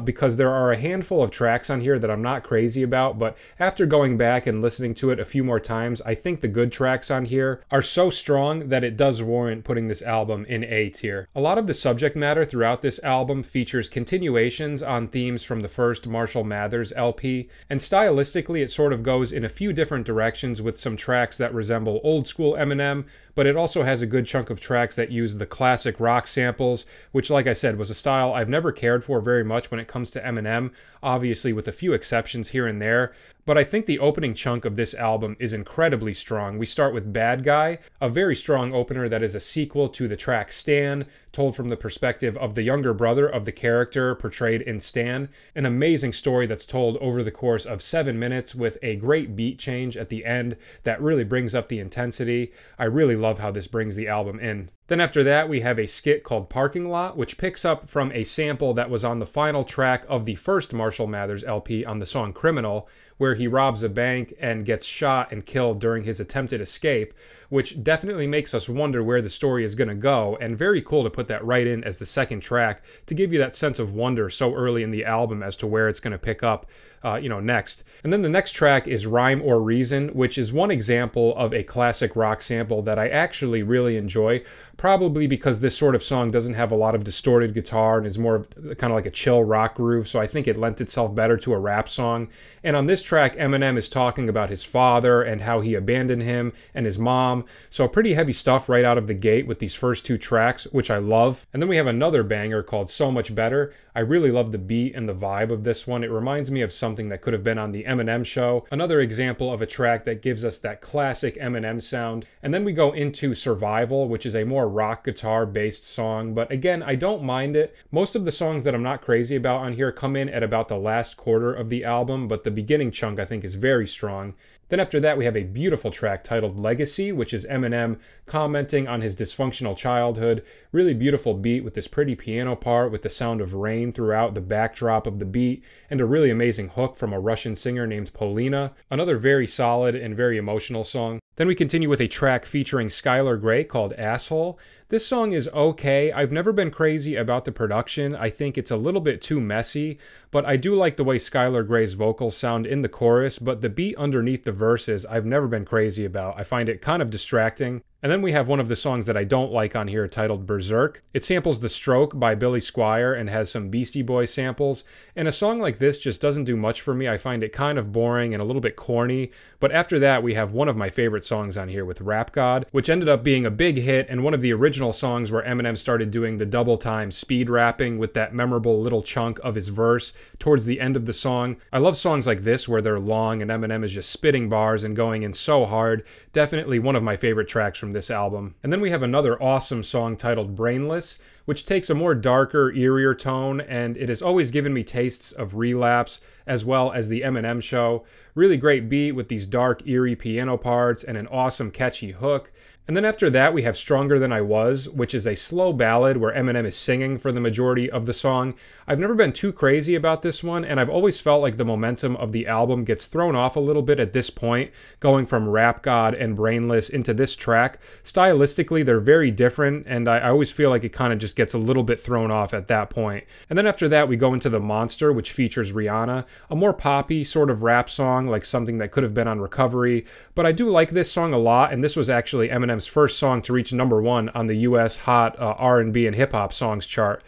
because there are a handful of tracks on here that I'm not crazy about, but after going back and listening to it a few more times, I think the good tracks on here are so strong that it does warrant putting this album in A tier. A lot of the subject matter throughout this album features continuations on themes from the first Marshall Mathers LP, and stylistically it sort of goes in a few different directions with some tracks that resemble old school Eminem, but it also has a good chunk of tracks that use the classic rock samples, which, like I said, was a style I've never cared for very much when it comes to Eminem, obviously with a few exceptions here and there. But I think the opening chunk of this album is incredibly strong. We start with Bad Guy, a very strong opener that is a sequel to the track Stan, told from the perspective of the younger brother of the character portrayed in Stan. An amazing story that's told over the course of 7 minutes with a great beat change at the end that really brings up the intensity. I really love how this brings the album in. Then after that, we have a skit called Parking Lot, which picks up from a sample that was on the final track of the first Marshall Mathers LP on the song Criminal, where he robs a bank and gets shot and killed during his attempted escape, which definitely makes us wonder where the story is going to go, and very cool to put that right in as the second track to give you that sense of wonder so early in the album as to where it's going to pick up next. And then the next track is Rhyme or Reason, which is one example of a classic rock sample that I actually really enjoy, probably because this sort of song doesn't have a lot of distorted guitar and is more of kind of like a chill rock groove, so I think it lent itself better to a rap song. And on this track, Eminem is talking about his father and how he abandoned him and his mom, so pretty heavy stuff right out of the gate with these first two tracks, which I love. And then we have another banger called So Much Better. I really love the beat and the vibe of this one. It reminds me of something that could have been on the Eminem Show. Another example of a track that gives us that classic Eminem sound. And then we go into Survival, which is a more rock guitar based song, but again, I don't mind it. Most of the songs that I'm not crazy about on here come in at about the last quarter of the album, but the beginning chunk I think is very strong. Then after that, we have a beautiful track titled Legacy, which is Eminem commenting on his dysfunctional childhood. Really beautiful beat with this pretty piano part with the sound of rain throughout the backdrop of the beat, and a really amazing hook from a Russian singer named Polina. Another very solid and very emotional song. Then we continue with a track featuring Skylar Grey called Asshole. This song is okay. I've never been crazy about the production. I think it's a little bit too messy, but I do like the way Skylar Grey's vocals sound in the chorus, but the beat underneath the verses I've never been crazy about. I find it kind of distracting. And then we have one of the songs that I don't like on here titled Berserk. It samples The Stroke by Billy Squier and has some Beastie Boys samples. And a song like this just doesn't do much for me. I find it kind of boring and a little bit corny. But after that, we have one of my favorite songs on here with Rap God, which ended up being a big hit and one of the original songs where Eminem started doing the double time speed rapping with that memorable little chunk of his verse towards the end of the song. I love songs like this where they're long and Eminem is just spitting bars and going in so hard. Definitely one of my favorite tracks from this album. And then we have another awesome song titled Brainless, which takes a more darker, eerier tone, and it has always given me tastes of Relapse as well as the Eminem Show. Really great beat with these dark, eerie piano parts and an awesome, catchy hook. And then after that, we have Stronger Than I Was, which is a slow ballad where Eminem is singing for the majority of the song. I've never been too crazy about this one, and I've always felt like the momentum of the album gets thrown off a little bit at this point, going from Rap God and Brainless into this track. Stylistically, they're very different, and I always feel like it kind of just gets a little bit thrown off at that point. And then after that, we go into The Monster, which features Rihanna, a more poppy sort of rap song, like something that could have been on Recovery. But I do like this song a lot, and this was actually Eminem's first song to reach #1 on the US Hot R&B and Hip Hop Songs chart,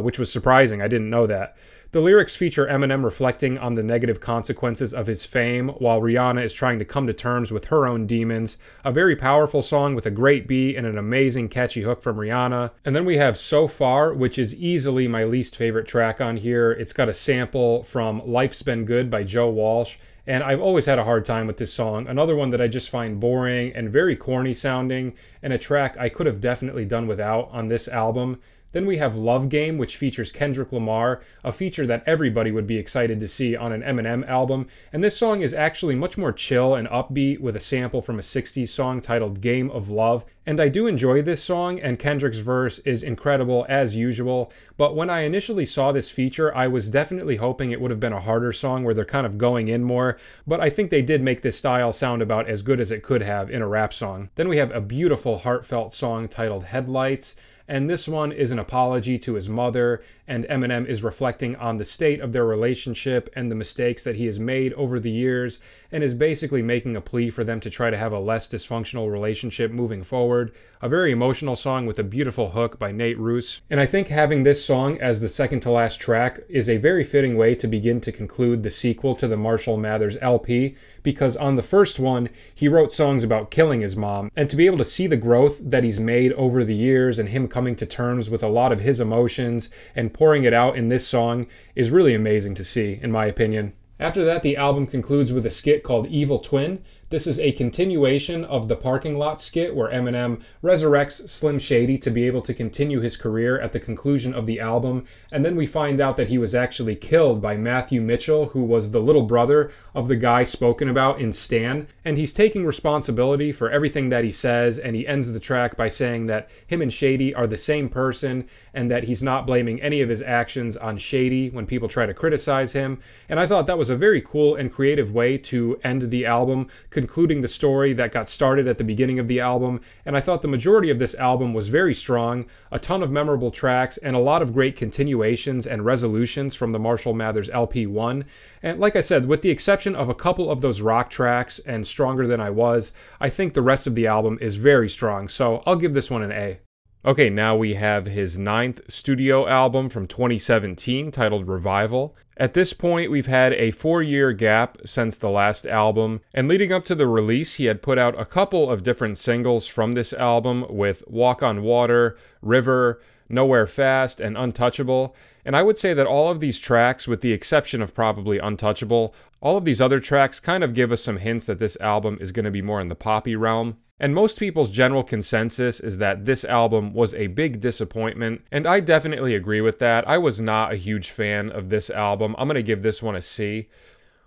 which was surprising. I didn't know that. The lyrics feature Eminem reflecting on the negative consequences of his fame, while Rihanna is trying to come to terms with her own demons. A very powerful song with a great beat and an amazing catchy hook from Rihanna. And then we have So Far, which is easily my least favorite track on here. It's got a sample from Life's Been Good by Joe Walsh. And I've always had a hard time with this song. Another one that I just find boring and very corny sounding, and a track I could have definitely done without on this album. Then we have Love Game, which features Kendrick Lamar, a feature that everybody would be excited to see on an Eminem album. And this song is actually much more chill and upbeat with a sample from a 60s song titled Game of Love. And I do enjoy this song, and Kendrick's verse is incredible as usual. But when I initially saw this feature, I was definitely hoping it would have been a harder song where they're kind of going in more. But I think they did make this style sound about as good as it could have in a rap song. Then we have a beautiful, heartfelt song titled Headlights. And this one is an apology to his mother, and Eminem is reflecting on the state of their relationship and the mistakes that he has made over the years, and is basically making a plea for them to try to have a less dysfunctional relationship moving forward. A very emotional song with a beautiful hook by Nate Roos. And I think having this song as the second to last track is a very fitting way to begin to conclude the sequel to the Marshall Mathers LP, because on the first one, he wrote songs about killing his mom, and to be able to see the growth that he's made over the years and him coming to terms with a lot of his emotions and pouring it out in this song is really amazing to see, in my opinion. After that, the album concludes with a skit called Evil Twin. This is a continuation of the parking lot skit where Eminem resurrects Slim Shady to be able to continue his career at the conclusion of the album, and then we find out that he was actually killed by Matthew Mitchell, who was the little brother of the guy spoken about in Stan, and he's taking responsibility for everything that he says, and he ends the track by saying that him and Shady are the same person, and that he's not blaming any of his actions on Shady when people try to criticize him. And I thought that was a very cool and creative way to end the album, concluding the story that got started at the beginning of the album. And I thought the majority of this album was very strong, a ton of memorable tracks, and a lot of great continuations and resolutions from the Marshall Mathers LP1. And like I said, with the exception of a couple of those rock tracks and Stronger Than I Was, I think the rest of the album is very strong, so I'll give this one an A. Okay, now we have his 9th studio album from 2017 titled Revival. At this point, we've had a 4-year gap since the last album, and leading up to the release, he had put out a couple of different singles from this album with Walk on Water, River, Nowhere Fast, and Untouchable. And I would say that all of these tracks, with the exception of probably Untouchable, all of these other tracks kind of give us some hints that this album is going to be more in the poppy realm. And most people's general consensus is that this album was a big disappointment, and I definitely agree with that. I was not a huge fan of this album. I'm going to give this one a C.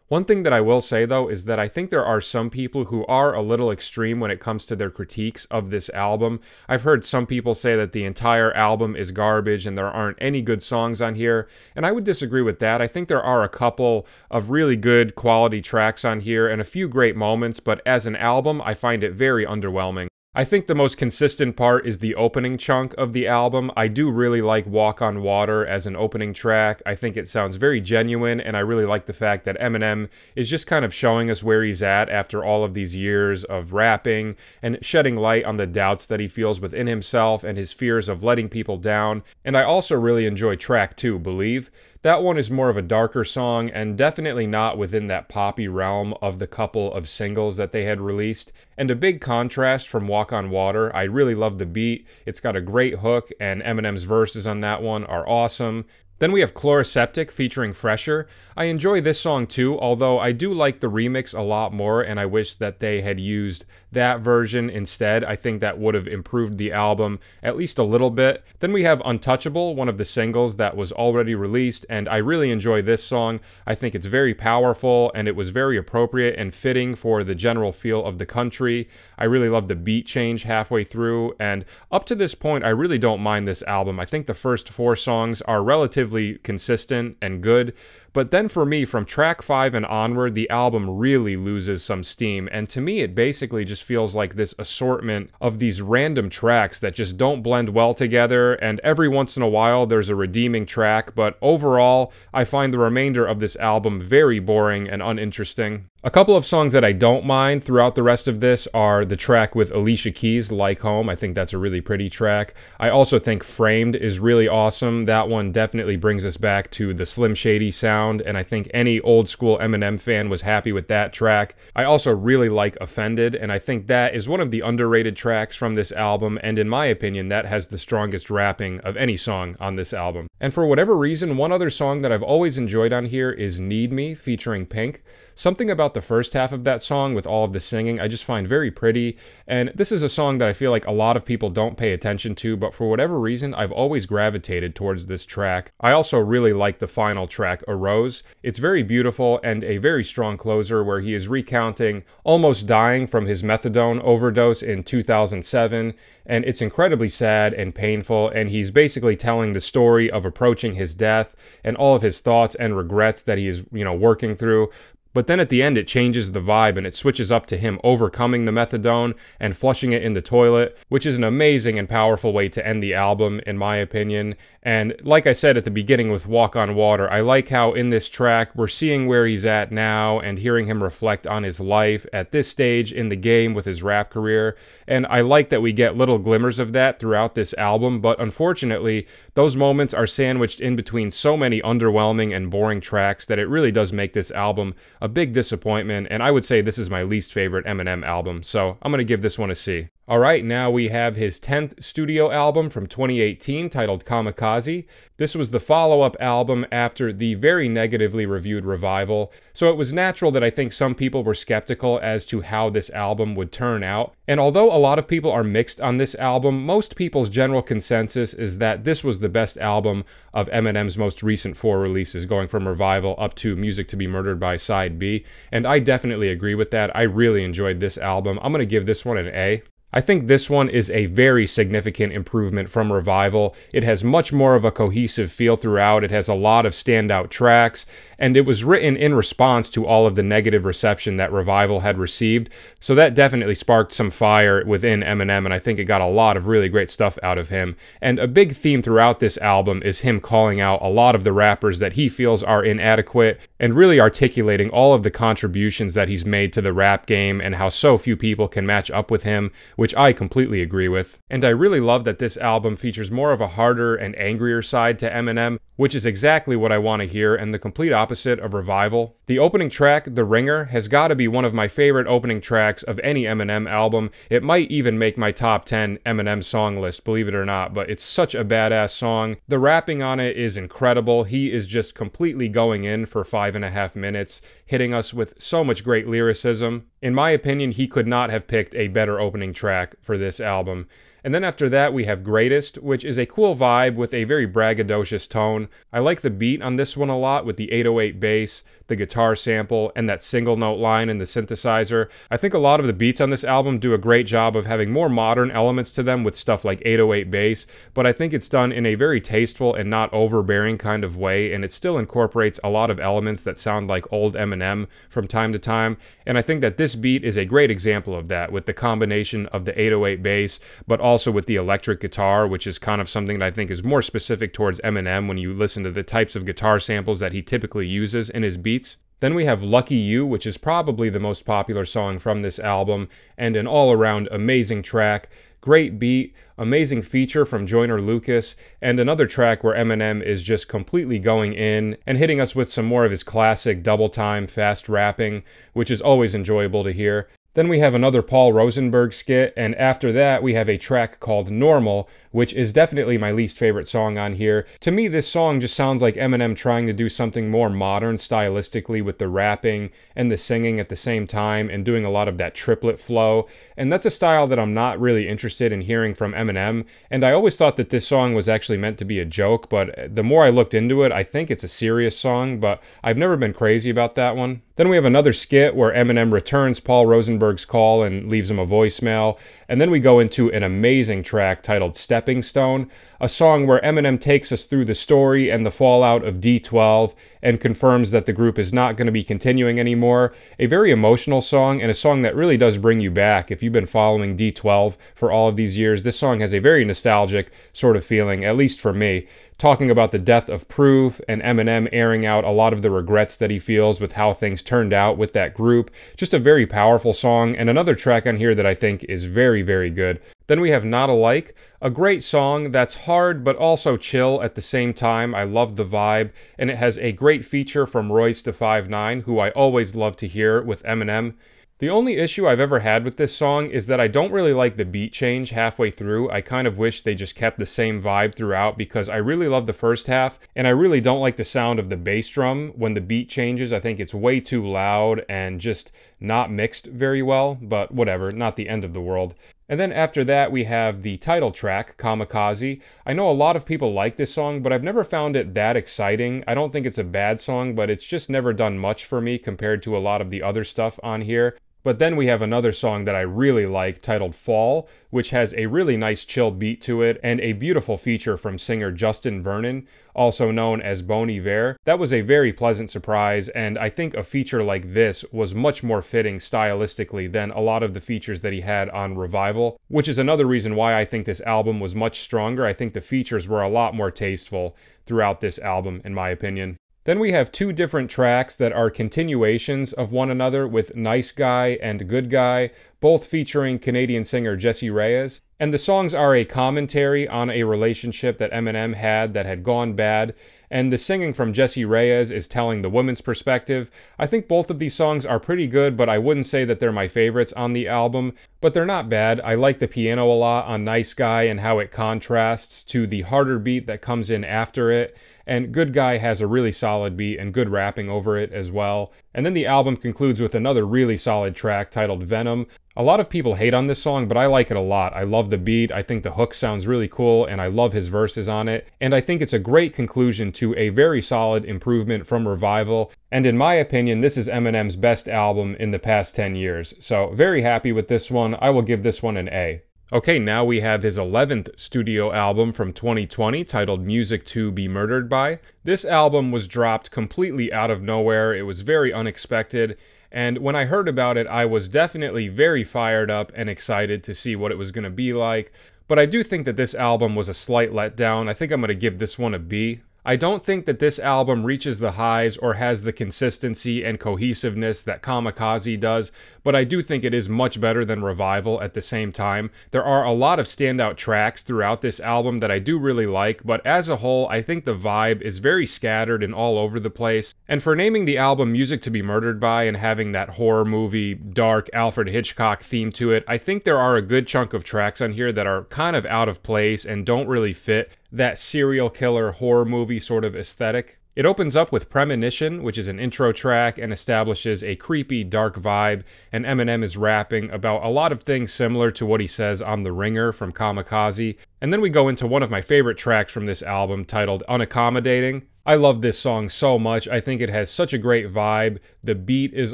One thing that I will say though is that I think there are some people who are a little extreme when it comes to their critiques of this album. I've heard some people say that the entire album is garbage and there aren't any good songs on here, and I would disagree with that. I think there are a couple of really good quality tracks on here and a few great moments, but as an album, I find it very underwhelming. I think the most consistent part is the opening chunk of the album. I do really like Walk on Water as an opening track. I think it sounds very genuine, and I really like the fact that Eminem is just kind of showing us where he's at after all of these years of rapping and shedding light on the doubts that he feels within himself and his fears of letting people down. And I also really enjoy track 2, Believe. That one is more of a darker song and definitely not within that poppy realm of the couple of singles that they had released. And a big contrast from Walk on Water. I really love the beat. It's got a great hook, and Eminem's verses on that one are awesome. Then we have Chloroseptic featuring Fresher. I enjoy this song too, although I do like the remix a lot more, and I wish that they had used that version instead. I think that would have improved the album at least a little bit. Then we have Untouchable, one of the singles that was already released, and I really enjoy this song. I think it's very powerful, and it was very appropriate and fitting for the general feel of the country. I really love the beat change halfway through, and up to this point, I really don't mind this album. I think the first 4 songs are relatively consistent and good, but then for me, from track 5 and onward, the album really loses some steam, and to me it basically just feels like this assortment of these random tracks that just don't blend well together, and every once in a while there's a redeeming track, but overall I find the remainder of this album very boring and uninteresting. A couple of songs that I don't mind throughout the rest of this are the track with Alicia Keys, Like Home. I think that's a really pretty track. I also think Framed is really awesome. That one definitely brings us back to the Slim Shady sound, and I think any old school Eminem fan was happy with that track. I also really like Offended, and I think that is one of the underrated tracks from this album, and in my opinion, that has the strongest rapping of any song on this album. And for whatever reason, one other song that I've always enjoyed on here is Need Me featuring Pink. Something about the first half of that song with all of the singing I just find very pretty, and this is a song that I feel like a lot of people don't pay attention to, but for whatever reason I've always gravitated towards this track. I also really like the final track, A Rose. It's very beautiful and a very strong closer where he is recounting almost dying from his methadone overdose in 2007, and it's incredibly sad and painful, and he's basically telling the story of approaching his death and all of his thoughts and regrets that he is, working through. But then at the end, it changes the vibe and it switches up to him overcoming the methadone and flushing it in the toilet, which is an amazing and powerful way to end the album, in my opinion. And like I said at the beginning with Walk on Water, I like how in this track we're seeing where he's at now and hearing him reflect on his life at this stage in the game with his rap career. And I like that we get little glimmers of that throughout this album, but unfortunately, those moments are sandwiched in between so many underwhelming and boring tracks that it really does make this album a big disappointment, and I would say this is my least favorite Eminem album, so I'm going to give this one a C. Alright, now we have his 10th studio album from 2018 titled Kamikaze. This was the follow-up album after the very negatively reviewed Revival, so it was natural that I think some people were skeptical as to how this album would turn out. And although a lot of people are mixed on this album, most people's general consensus is that this was the best album of Eminem's most recent 4 releases, going from Revival up to Music to Be Murdered by Side B, and I definitely agree with that. I really enjoyed this album. I'm going to give this one an A. I think this one is a very significant improvement from Revival. It has much more of a cohesive feel throughout. It has a lot of standout tracks, and it was written in response to all of the negative reception that Revival had received. So that definitely sparked some fire within Eminem, and I think it got a lot of really great stuff out of him. And a big theme throughout this album is him calling out a lot of the rappers that he feels are inadequate, and really articulating all of the contributions that he's made to the rap game and how so few people can match up with him, which I completely agree with. And I really love that this album features more of a harder and angrier side to Eminem, which is exactly what I want to hear and the complete opposite of Revival. The opening track, The Ringer, has got to be one of my favorite opening tracks of any Eminem album. It might even make my top 10 Eminem song list, believe it or not, but it's such a badass song. The rapping on it is incredible. He is just completely going in for 5.5 minutes, hitting us with so much great lyricism. In my opinion, he could not have picked a better opening track for this album. And then after that, we have Greatest, which is a cool vibe with a very braggadocious tone. I like the beat on this one a lot with the 808 bass, the guitar sample, and that single note line in the synthesizer. I think a lot of the beats on this album do a great job of having more modern elements to them with stuff like 808 bass, but I think it's done in a very tasteful and not overbearing kind of way, and it still incorporates a lot of elements that sound like old Eminem from time to time, and I think that this beat is a great example of that, with the combination of the 808 bass, but also with the electric guitar, which is kind of something that I think is more specific towards Eminem when you listen to the types of guitar samples that he typically uses in his beats. Then we have Lucky You, which is probably the most popular song from this album, and an all-around amazing track. Great beat, amazing feature from Joyner Lucas, and another track where Eminem is just completely going in and hitting us with some more of his classic double-time fast rapping, which is always enjoyable to hear. Then we have another Paul Rosenberg skit, and after that we have a track called Normal, which is definitely my least favorite song on here. To me, this song just sounds like Eminem trying to do something more modern stylistically with the rapping and the singing at the same time and doing a lot of that triplet flow, and that's a style that I'm not really interested in hearing from Eminem, and I always thought that this song was actually meant to be a joke, but the more I looked into it, I think it's a serious song, but I've never been crazy about that one. Then we have another skit where Eminem returns Paul Rosenberg's call and leaves him a voicemail. And then we go into an amazing track titled Stepping Stone, a song where Eminem takes us through the story and the fallout of D12 and confirms that the group is not going to be continuing anymore. A very emotional song, and a song that really does bring you back. If you've been following D12 for all of these years, this song has a very nostalgic sort of feeling, at least for me. Talking about the death of Proof and Eminem airing out a lot of the regrets that he feels with how things turned out with that group. Just a very powerful song, and another track on here that I think is very, very good. Then we have Not Alike, a great song that's hard but also chill at the same time. I love the vibe, and it has a great feature from Royce da 5'9", who I always love to hear with Eminem. The only issue I've ever had with this song is that I don't really like the beat change halfway through. I kind of wish they just kept the same vibe throughout because I really love the first half, and I really don't like the sound of the bass drum when the beat changes. I think it's way too loud and just not mixed very well, but whatever, not the end of the world. And then after that, we have the title track, Kamikaze. I know a lot of people like this song, but I've never found it that exciting. I don't think it's a bad song, but it's just never done much for me compared to a lot of the other stuff on here. But then we have another song that I really like titled Fall, which has a really nice chill beat to it and a beautiful feature from singer Justin Vernon, also known as Bon Iver. That was a very pleasant surprise, and I think a feature like this was much more fitting stylistically than a lot of the features that he had on Revival, which is another reason why I think this album was much stronger. I think the features were a lot more tasteful throughout this album, in my opinion. Then we have two different tracks that are continuations of one another with Nice Guy and Good Guy, both featuring Canadian singer Jessie Reyez. And the songs are a commentary on a relationship that Eminem had that had gone bad, and the singing from Jessie Reyez is telling the woman's perspective. I think both of these songs are pretty good, but I wouldn't say that they're my favorites on the album, but they're not bad. I like the piano a lot on Nice Guy and how it contrasts to the harder beat that comes in after it. And Good Guy has a really solid beat and good rapping over it as well. And then the album concludes with another really solid track titled Venom. A lot of people hate on this song, but I like it a lot. I love the beat, I think the hook sounds really cool, and I love his verses on it. And I think it's a great conclusion to a very solid improvement from Revival. And in my opinion, this is Eminem's best album in the past 10 years. So very happy with this one. I will give this one an A. Okay, now we have his 11th studio album from 2020 titled Music to Be Murdered By. This album was dropped completely out of nowhere. It was very unexpected, and when I heard about it, I was definitely very fired up and excited to see what it was going to be like. But I do think that this album was a slight letdown. I think I'm going to give this one a B. I don't think that this album reaches the highs or has the consistency and cohesiveness that Kamikaze does, but I do think it is much better than Revival at the same time. There are a lot of standout tracks throughout this album that I do really like, but as a whole, I think the vibe is very scattered and all over the place. And for naming the album Music to Be Murdered By and having that horror movie, dark Alfred Hitchcock theme to it, I think there are a good chunk of tracks on here that are kind of out of place and don't really fit that serial killer horror movie sort of aesthetic. It opens up with Premonition, which is an intro track and establishes a creepy, dark vibe, and Eminem is rapping about a lot of things similar to what he says on The Ringer from Kamikaze. And then we go into one of my favorite tracks from this album titled Unaccommodating. I love this song so much. I think it has such a great vibe. The beat is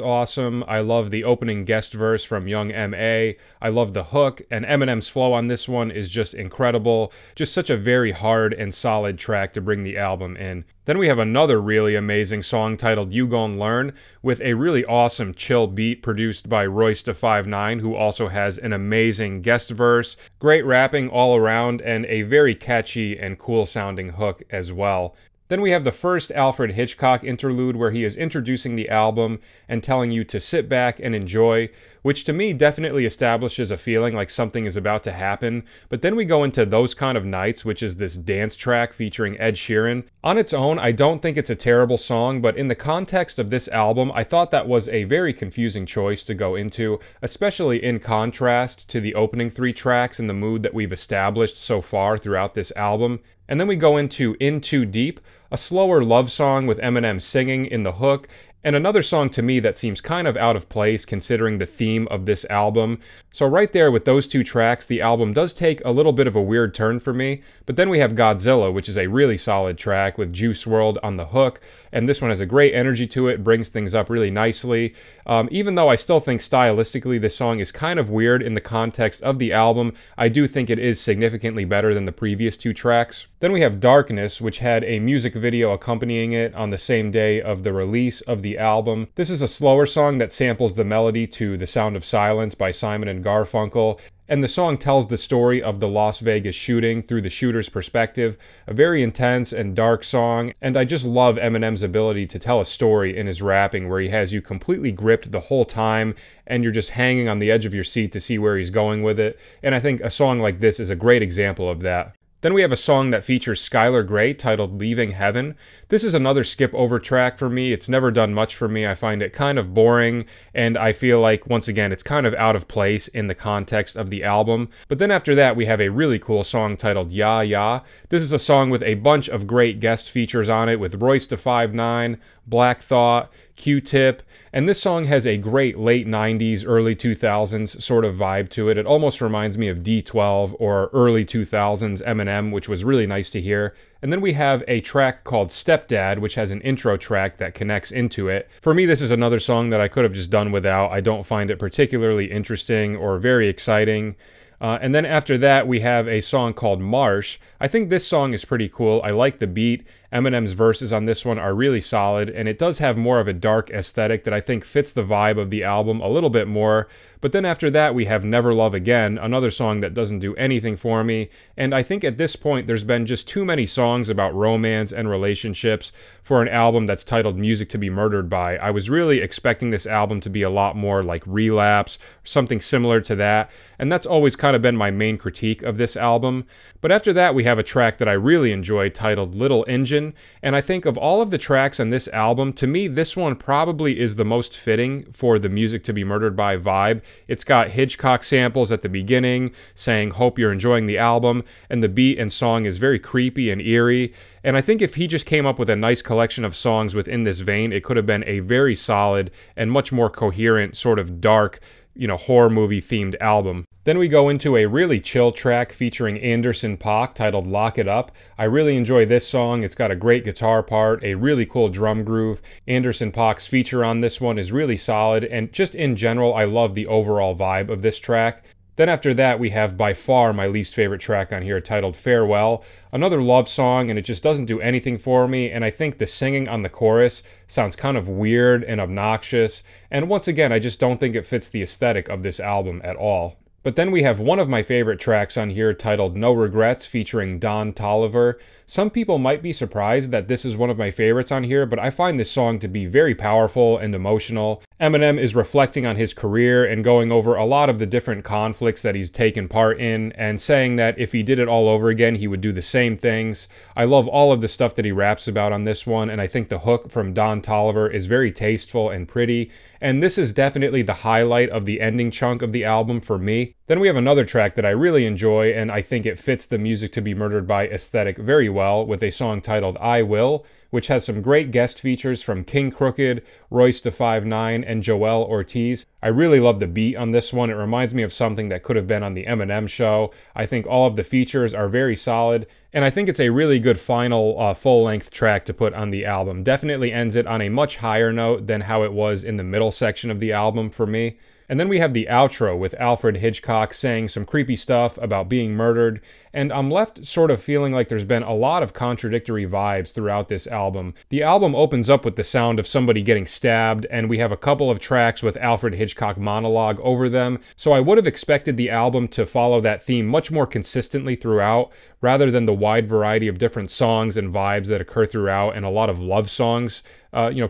awesome. I love the opening guest verse from Young M.A. I love the hook, and Eminem's flow on this one is just incredible. Just such a very hard and solid track to bring the album in. Then we have another really amazing song titled You Gon' Learn, with a really awesome chill beat produced by Royce da 5'9", who also has an amazing guest verse, great rapping all around, and a very catchy and cool sounding hook as well. Then we have the first Alfred Hitchcock interlude where he is introducing the album and telling you to sit back and enjoy, which to me definitely establishes a feeling like something is about to happen. But then we go into Those Kind of Nights, which is this dance track featuring Ed Sheeran. On its own, I don't think it's a terrible song, but in the context of this album, I thought that was a very confusing choice to go into, especially in contrast to the opening 3 tracks and the mood that we've established so far throughout this album. And then we go into In Too Deep, a slower love song with Eminem singing in the hook, and another song to me that seems kind of out of place considering the theme of this album. So right there with those 2 tracks, the album does take a little bit of a weird turn for me. But then we have Godzilla, which is a really solid track with Juice WRLD on the hook. And this one has a great energy to it, brings things up really nicely. Even though I still think stylistically this song is kind of weird in the context of the album, I do think it is significantly better than the previous 2 tracks. Then we have Darkness, which had a music video accompanying it on the same day of the release of the album. This is a slower song that samples the melody to The Sound of Silence by Simon and Garfunkel. And the song tells the story of the Las Vegas shooting through the shooter's perspective. A very intense and dark song, and I just love Eminem's ability to tell a story in his rapping where he has you completely gripped the whole time and you're just hanging on the edge of your seat to see where he's going with it. And I think a song like this is a great example of that. Then we have a song that features Skylar Grey titled Leaving Heaven. This is another skip over track for me. It's never done much for me. I find it kind of boring, and I feel like, once again, it's kind of out of place in the context of the album. But then after that, we have a really cool song titled Ya Ya. This is a song with a bunch of great guest features on it with Royce da 5'9", Black Thought, Q-Tip, and this song has a great late 90s, early 2000s sort of vibe to it. It almost reminds me of D12 or early 2000s Eminem, which was really nice to hear. And then we have a track called Stepdad, which has an intro track that connects into it. For me, this is another song that I could have just done without. I don't find it particularly interesting or very exciting. And then after that, we have a song called Marsh. I think this song is pretty cool. I like the beat. Eminem's verses on this one are really solid, and it does have more of a dark aesthetic that I think fits the vibe of the album a little bit more. But then after that, we have Never Love Again, another song that doesn't do anything for me. And I think at this point, there's been just too many songs about romance and relationships for an album that's titled Music to be Murdered By. I was really expecting this album to be a lot more like Relapse, or something similar to that. And that's always kind of been my main critique of this album. But after that, we have a track that I really enjoy titled Little Engine. And I think of all of the tracks on this album, to me, this one probably is the most fitting for the Music to be Murdered By vibe. It's got Hitchcock samples at the beginning saying, "Hope you're enjoying the album," and the beat and song is very creepy and eerie. And I think if he just came up with a nice collection of songs within this vein, it could have been a very solid and much more coherent sort of dark, horror movie themed album. Then we go into a really chill track featuring Anderson .Paak titled Lock It Up. I really enjoy this song. It's got a great guitar part, a really cool drum groove. Anderson .Paak's feature on this one is really solid, and just in general, I love the overall vibe of this track. Then after that, we have by far my least favorite track on here titled Farewell. Another love song, and it just doesn't do anything for me, and I think the singing on the chorus sounds kind of weird and obnoxious, and once again, I just don't think it fits the aesthetic of this album at all. But then we have one of my favorite tracks on here titled No Regrets featuring Don Toliver. Some people might be surprised that this is one of my favorites on here, but I find this song to be very powerful and emotional. Eminem is reflecting on his career and going over a lot of the different conflicts that he's taken part in and saying that if he did it all over again, he would do the same things. I love all of the stuff that he raps about on this one, and I think the hook from Don Toliver is very tasteful and pretty, and this is definitely the highlight of the ending chunk of the album for me. Then we have another track that I really enjoy, and I think it fits the Music to be Murdered By aesthetic very well, with a song titled I Will, which has some great guest features from King Crooked, Royce da 5'9", and Joel Ortiz. I really love the beat on this one. It reminds me of something that could have been on the Eminem show. I think all of the features are very solid, and I think it's a really good final full-length track to put on the album. Definitely ends it on a much higher note than how it was in the middle section of the album for me. And then we have the outro with Alfred Hitchcock saying some creepy stuff about being murdered, and I'm left sort of feeling like there's been a lot of contradictory vibes throughout this album. The album opens up with the sound of somebody getting stabbed, and we have a couple of tracks with Alfred Hitchcock monologue over them, so I would have expected the album to follow that theme much more consistently throughout, rather than the wide variety of different songs and vibes that occur throughout, and a lot of love songs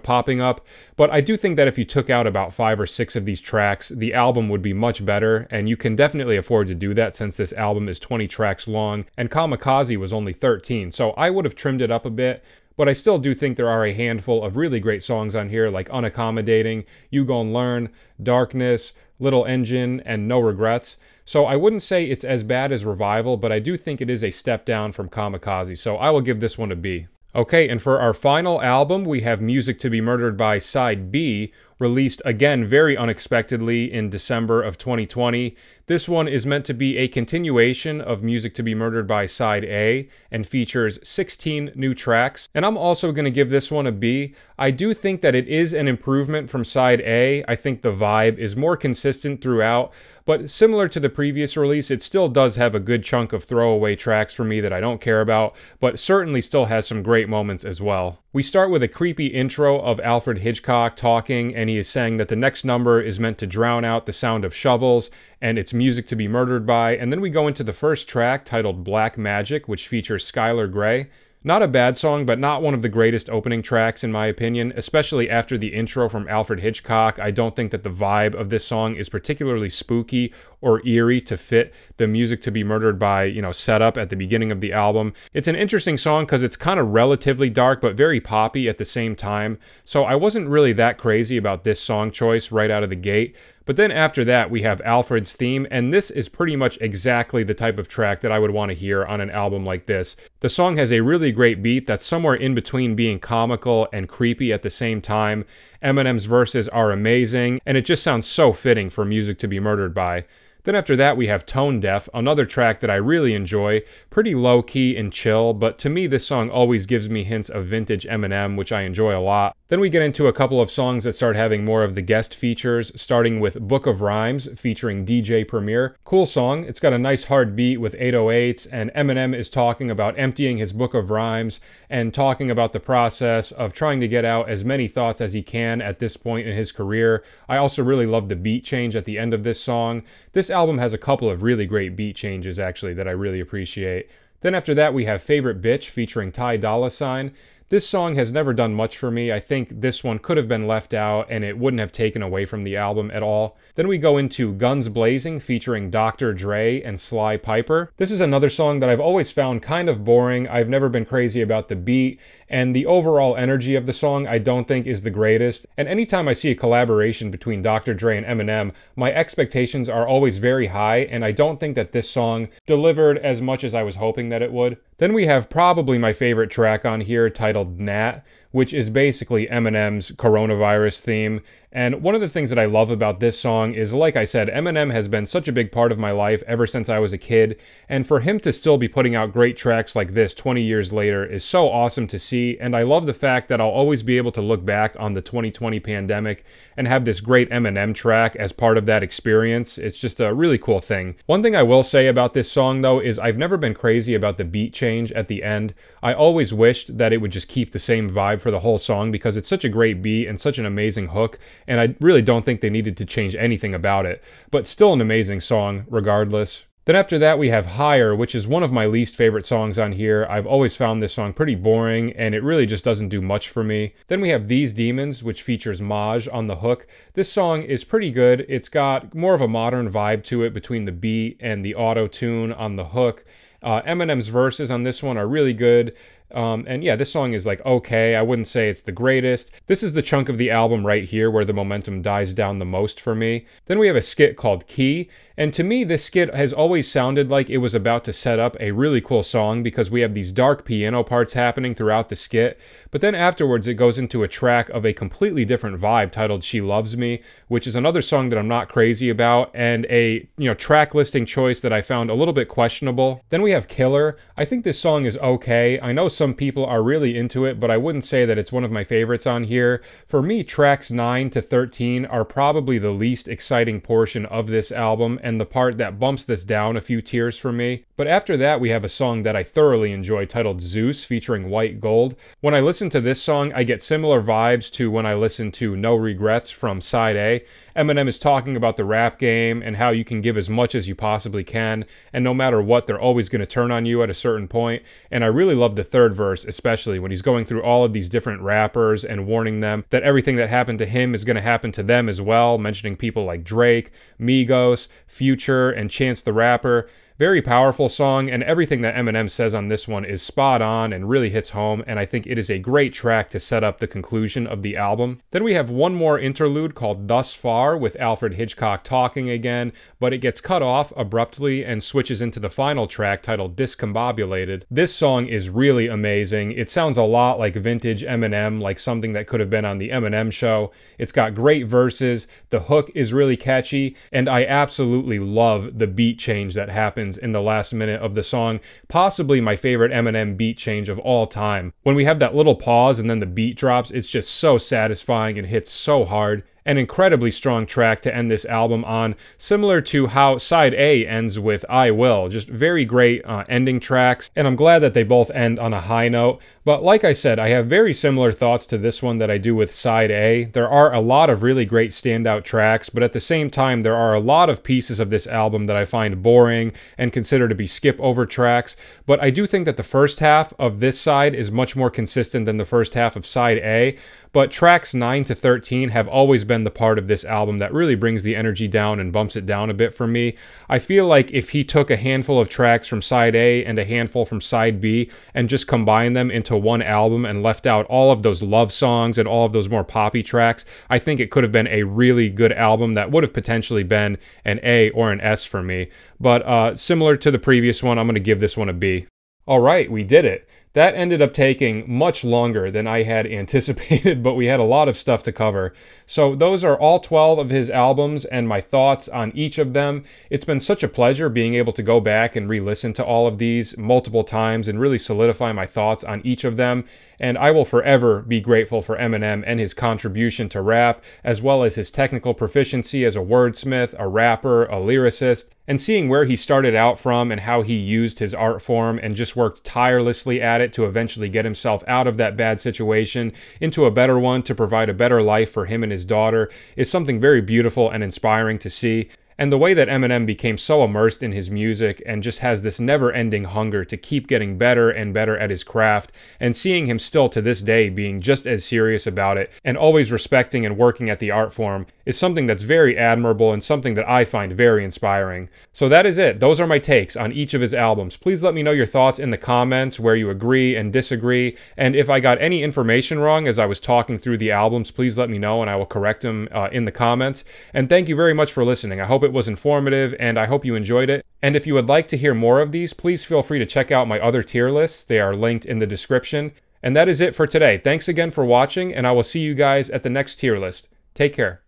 popping up. But I do think that if you took out about 5 or 6 of these tracks, the album would be much better, and you can definitely afford to do that since this album is 20 tracks long, and Kamikaze was only 13, so I would have trimmed it up a bit. But I still do think there are a handful of really great songs on here, like Unaccommodating, You Gon' Learn, Darkness, Little Engine, and No Regrets. So I wouldn't say it's as bad as Revival, but I do think it is a step down from Kamikaze, so I will give this one a B. Okay, and for our final album, we have Music to Be Murdered By Side B, released again very unexpectedly in December of 2020. This one is meant to be a continuation of Music to Be Murdered By Side A and features 16 new tracks. And I'm also going to give this one a B. I do think that it is an improvement from Side A. I think the vibe is more consistent throughout, but similar to the previous release, it still does have a good chunk of throwaway tracks for me that I don't care about, but certainly still has some great moments as well. We start with a creepy intro of Alfred Hitchcock talking, and he is saying that the next number is meant to drown out the sound of shovels, and it's music to be murdered by. And then we go into the first track titled Black Magic, which features Skylar Grey. Not a bad song, but not one of the greatest opening tracks in my opinion, especially after the intro from Alfred Hitchcock. I don't think that the vibe of this song is particularly spooky or eerie to fit the Music to Be Murdered By, setup at the beginning of the album. It's an interesting song because it's kind of relatively dark, but very poppy at the same time. So I wasn't really that crazy about this song choice right out of the gate. But then after that, we have Alfred's theme, and this is pretty much exactly the type of track that I would want to hear on an album like this. The song has a really great beat that's somewhere in between being comical and creepy at the same time. Eminem's verses are amazing, and it just sounds so fitting for Music to Be Murdered By. Then after that, we have Tone Deaf, another track that I really enjoy, pretty low-key and chill, but to me this song always gives me hints of vintage Eminem, which I enjoy a lot. Then we get into a couple of songs that start having more of the guest features, starting with Book of Rhymes featuring DJ Premier. Cool song, it's got a nice hard beat with 808s, and Eminem is talking about emptying his book of rhymes and talking about the process of trying to get out as many thoughts as he can at this point in his career. I also really love the beat change at the end of this song. This album has a couple of really great beat changes actually that I really appreciate. Then after that we have Favorite Bitch featuring Ty Dolla $ign. This song has never done much for me. I think this one could have been left out and it wouldn't have taken away from the album at all. Then we go into Guns Blazing featuring Dr. Dre and Sly Piper. This is another song that I've always found kind of boring. I've never been crazy about the beat, and the overall energy of the song I don't think is the greatest. And anytime I see a collaboration between Dr. Dre and Eminem, my expectations are always very high, and I don't think that this song delivered as much as I was hoping that it would. Then we have probably my favorite track on here titled Nat, which is basically Eminem's coronavirus theme. And one of the things that I love about this song is, like I said, Eminem has been such a big part of my life ever since I was a kid, and for him to still be putting out great tracks like this 20 years later is so awesome to see, and I love the fact that I'll always be able to look back on the 2020 pandemic and have this great Eminem track as part of that experience. It's just a really cool thing. One thing I will say about this song though is I've never been crazy about the beat change at the end. I always wished that it would just keep the same vibe for the whole song because it's such a great beat and such an amazing hook, and I really don't think they needed to change anything about it, but still an amazing song regardless. Then after that we have Higher, which is one of my least favorite songs on here. I've always found this song pretty boring, and it really just doesn't do much for me. Then we have These Demons, which features Maj on the hook. This song is pretty good. It's got more of a modern vibe to it between the beat and the auto-tune on the hook. Eminem's verses on this one are really good. And yeah, this song is like okay. I wouldn't say it's the greatest. This is the chunk of the album right here where the momentum dies down the most for me. Then we have a skit called Key. And to me, this skit has always sounded like it was about to set up a really cool song because we have these dark piano parts happening throughout the skit. But then afterwards, it goes into a track of a completely different vibe titled She Loves Me, which is another song that I'm not crazy about, and a track listing choice that I found a little bit questionable. Then we have Killer. I think this song is okay. I know some people are really into it, but I wouldn't say that it's one of my favorites on here. For me, tracks 9 to 13 are probably the least exciting portion of this album, and the part that bumps this down a few tiers for me. But after that, we have a song that I thoroughly enjoy titled Zeus featuring White Gold. When I listen to this song, I get similar vibes to when I listen to No Regrets from Side A. Eminem is talking about the rap game and how you can give as much as you possibly can, and no matter what, they're always going to turn on you at a certain point. And I really love the third verse, especially when he's going through all of these different rappers and warning them that everything that happened to him is going to happen to them as well, mentioning people like Drake, Migos, Future, and Chance the Rapper. Very powerful song, and everything that Eminem says on this one is spot on and really hits home, and I think it is a great track to set up the conclusion of the album. Then we have one more interlude called Thus Far with Alfred Hitchcock talking again, but it gets cut off abruptly and switches into the final track titled Discombobulated. This song is really amazing. It sounds a lot like vintage Eminem, like something that could have been on the Eminem show. It's got great verses, the hook is really catchy, and I absolutely love the beat change that happens in the last minute of the song. Possibly my favorite Eminem beat change of all time. When we have that little pause and then the beat drops, it's just so satisfying and hits so hard. An incredibly strong track to end this album on, similar to how Side A ends with I Will. Just very great ending tracks, and I'm glad that they both end on a high note. But like I said, I have very similar thoughts to this one that I do with Side A. There are a lot of really great standout tracks, but at the same time, there are a lot of pieces of this album that I find boring and consider to be skip-over tracks. But I do think that the first half of this side is much more consistent than the first half of Side A. But tracks 9 to 13 have always been the part of this album that really brings the energy down and bumps it down a bit for me. I feel like if he took a handful of tracks from Side A and a handful from Side B and just combined them into one album and left out all of those love songs and all of those more poppy tracks, I think it could have been a really good album that would have potentially been an A or an S for me. But similar to the previous one, I'm going to give this one a B. All right, we did it. That ended up taking much longer than I had anticipated, but we had a lot of stuff to cover. So those are all 12 of his albums and my thoughts on each of them. It's been such a pleasure being able to go back and re-listen to all of these multiple times and really solidify my thoughts on each of them. And I will forever be grateful for Eminem and his contribution to rap, as well as his technical proficiency as a wordsmith, a rapper, a lyricist, and seeing where he started out from and how he used his art form and just worked tirelessly at it to eventually get himself out of that bad situation into a better one to provide a better life for him and his daughter is something very beautiful and inspiring to see. And the way that Eminem became so immersed in his music and just has this never-ending hunger to keep getting better and better at his craft, and seeing him still to this day being just as serious about it and always respecting and working at the art form is something that's very admirable and something that I find very inspiring. So that is it. Those are my takes on each of his albums. Please let me know your thoughts in the comments where you agree and disagree, and if I got any information wrong as I was talking through the albums, please let me know and I will correct them in the comments. And thank you very much for listening. I hope it was informative and I hope you enjoyed it. And if you would like to hear more of these, please feel free to check out my other tier lists. They are linked in the description. And that is it for today. Thanks again for watching, and I will see you guys at the next tier list. Take care.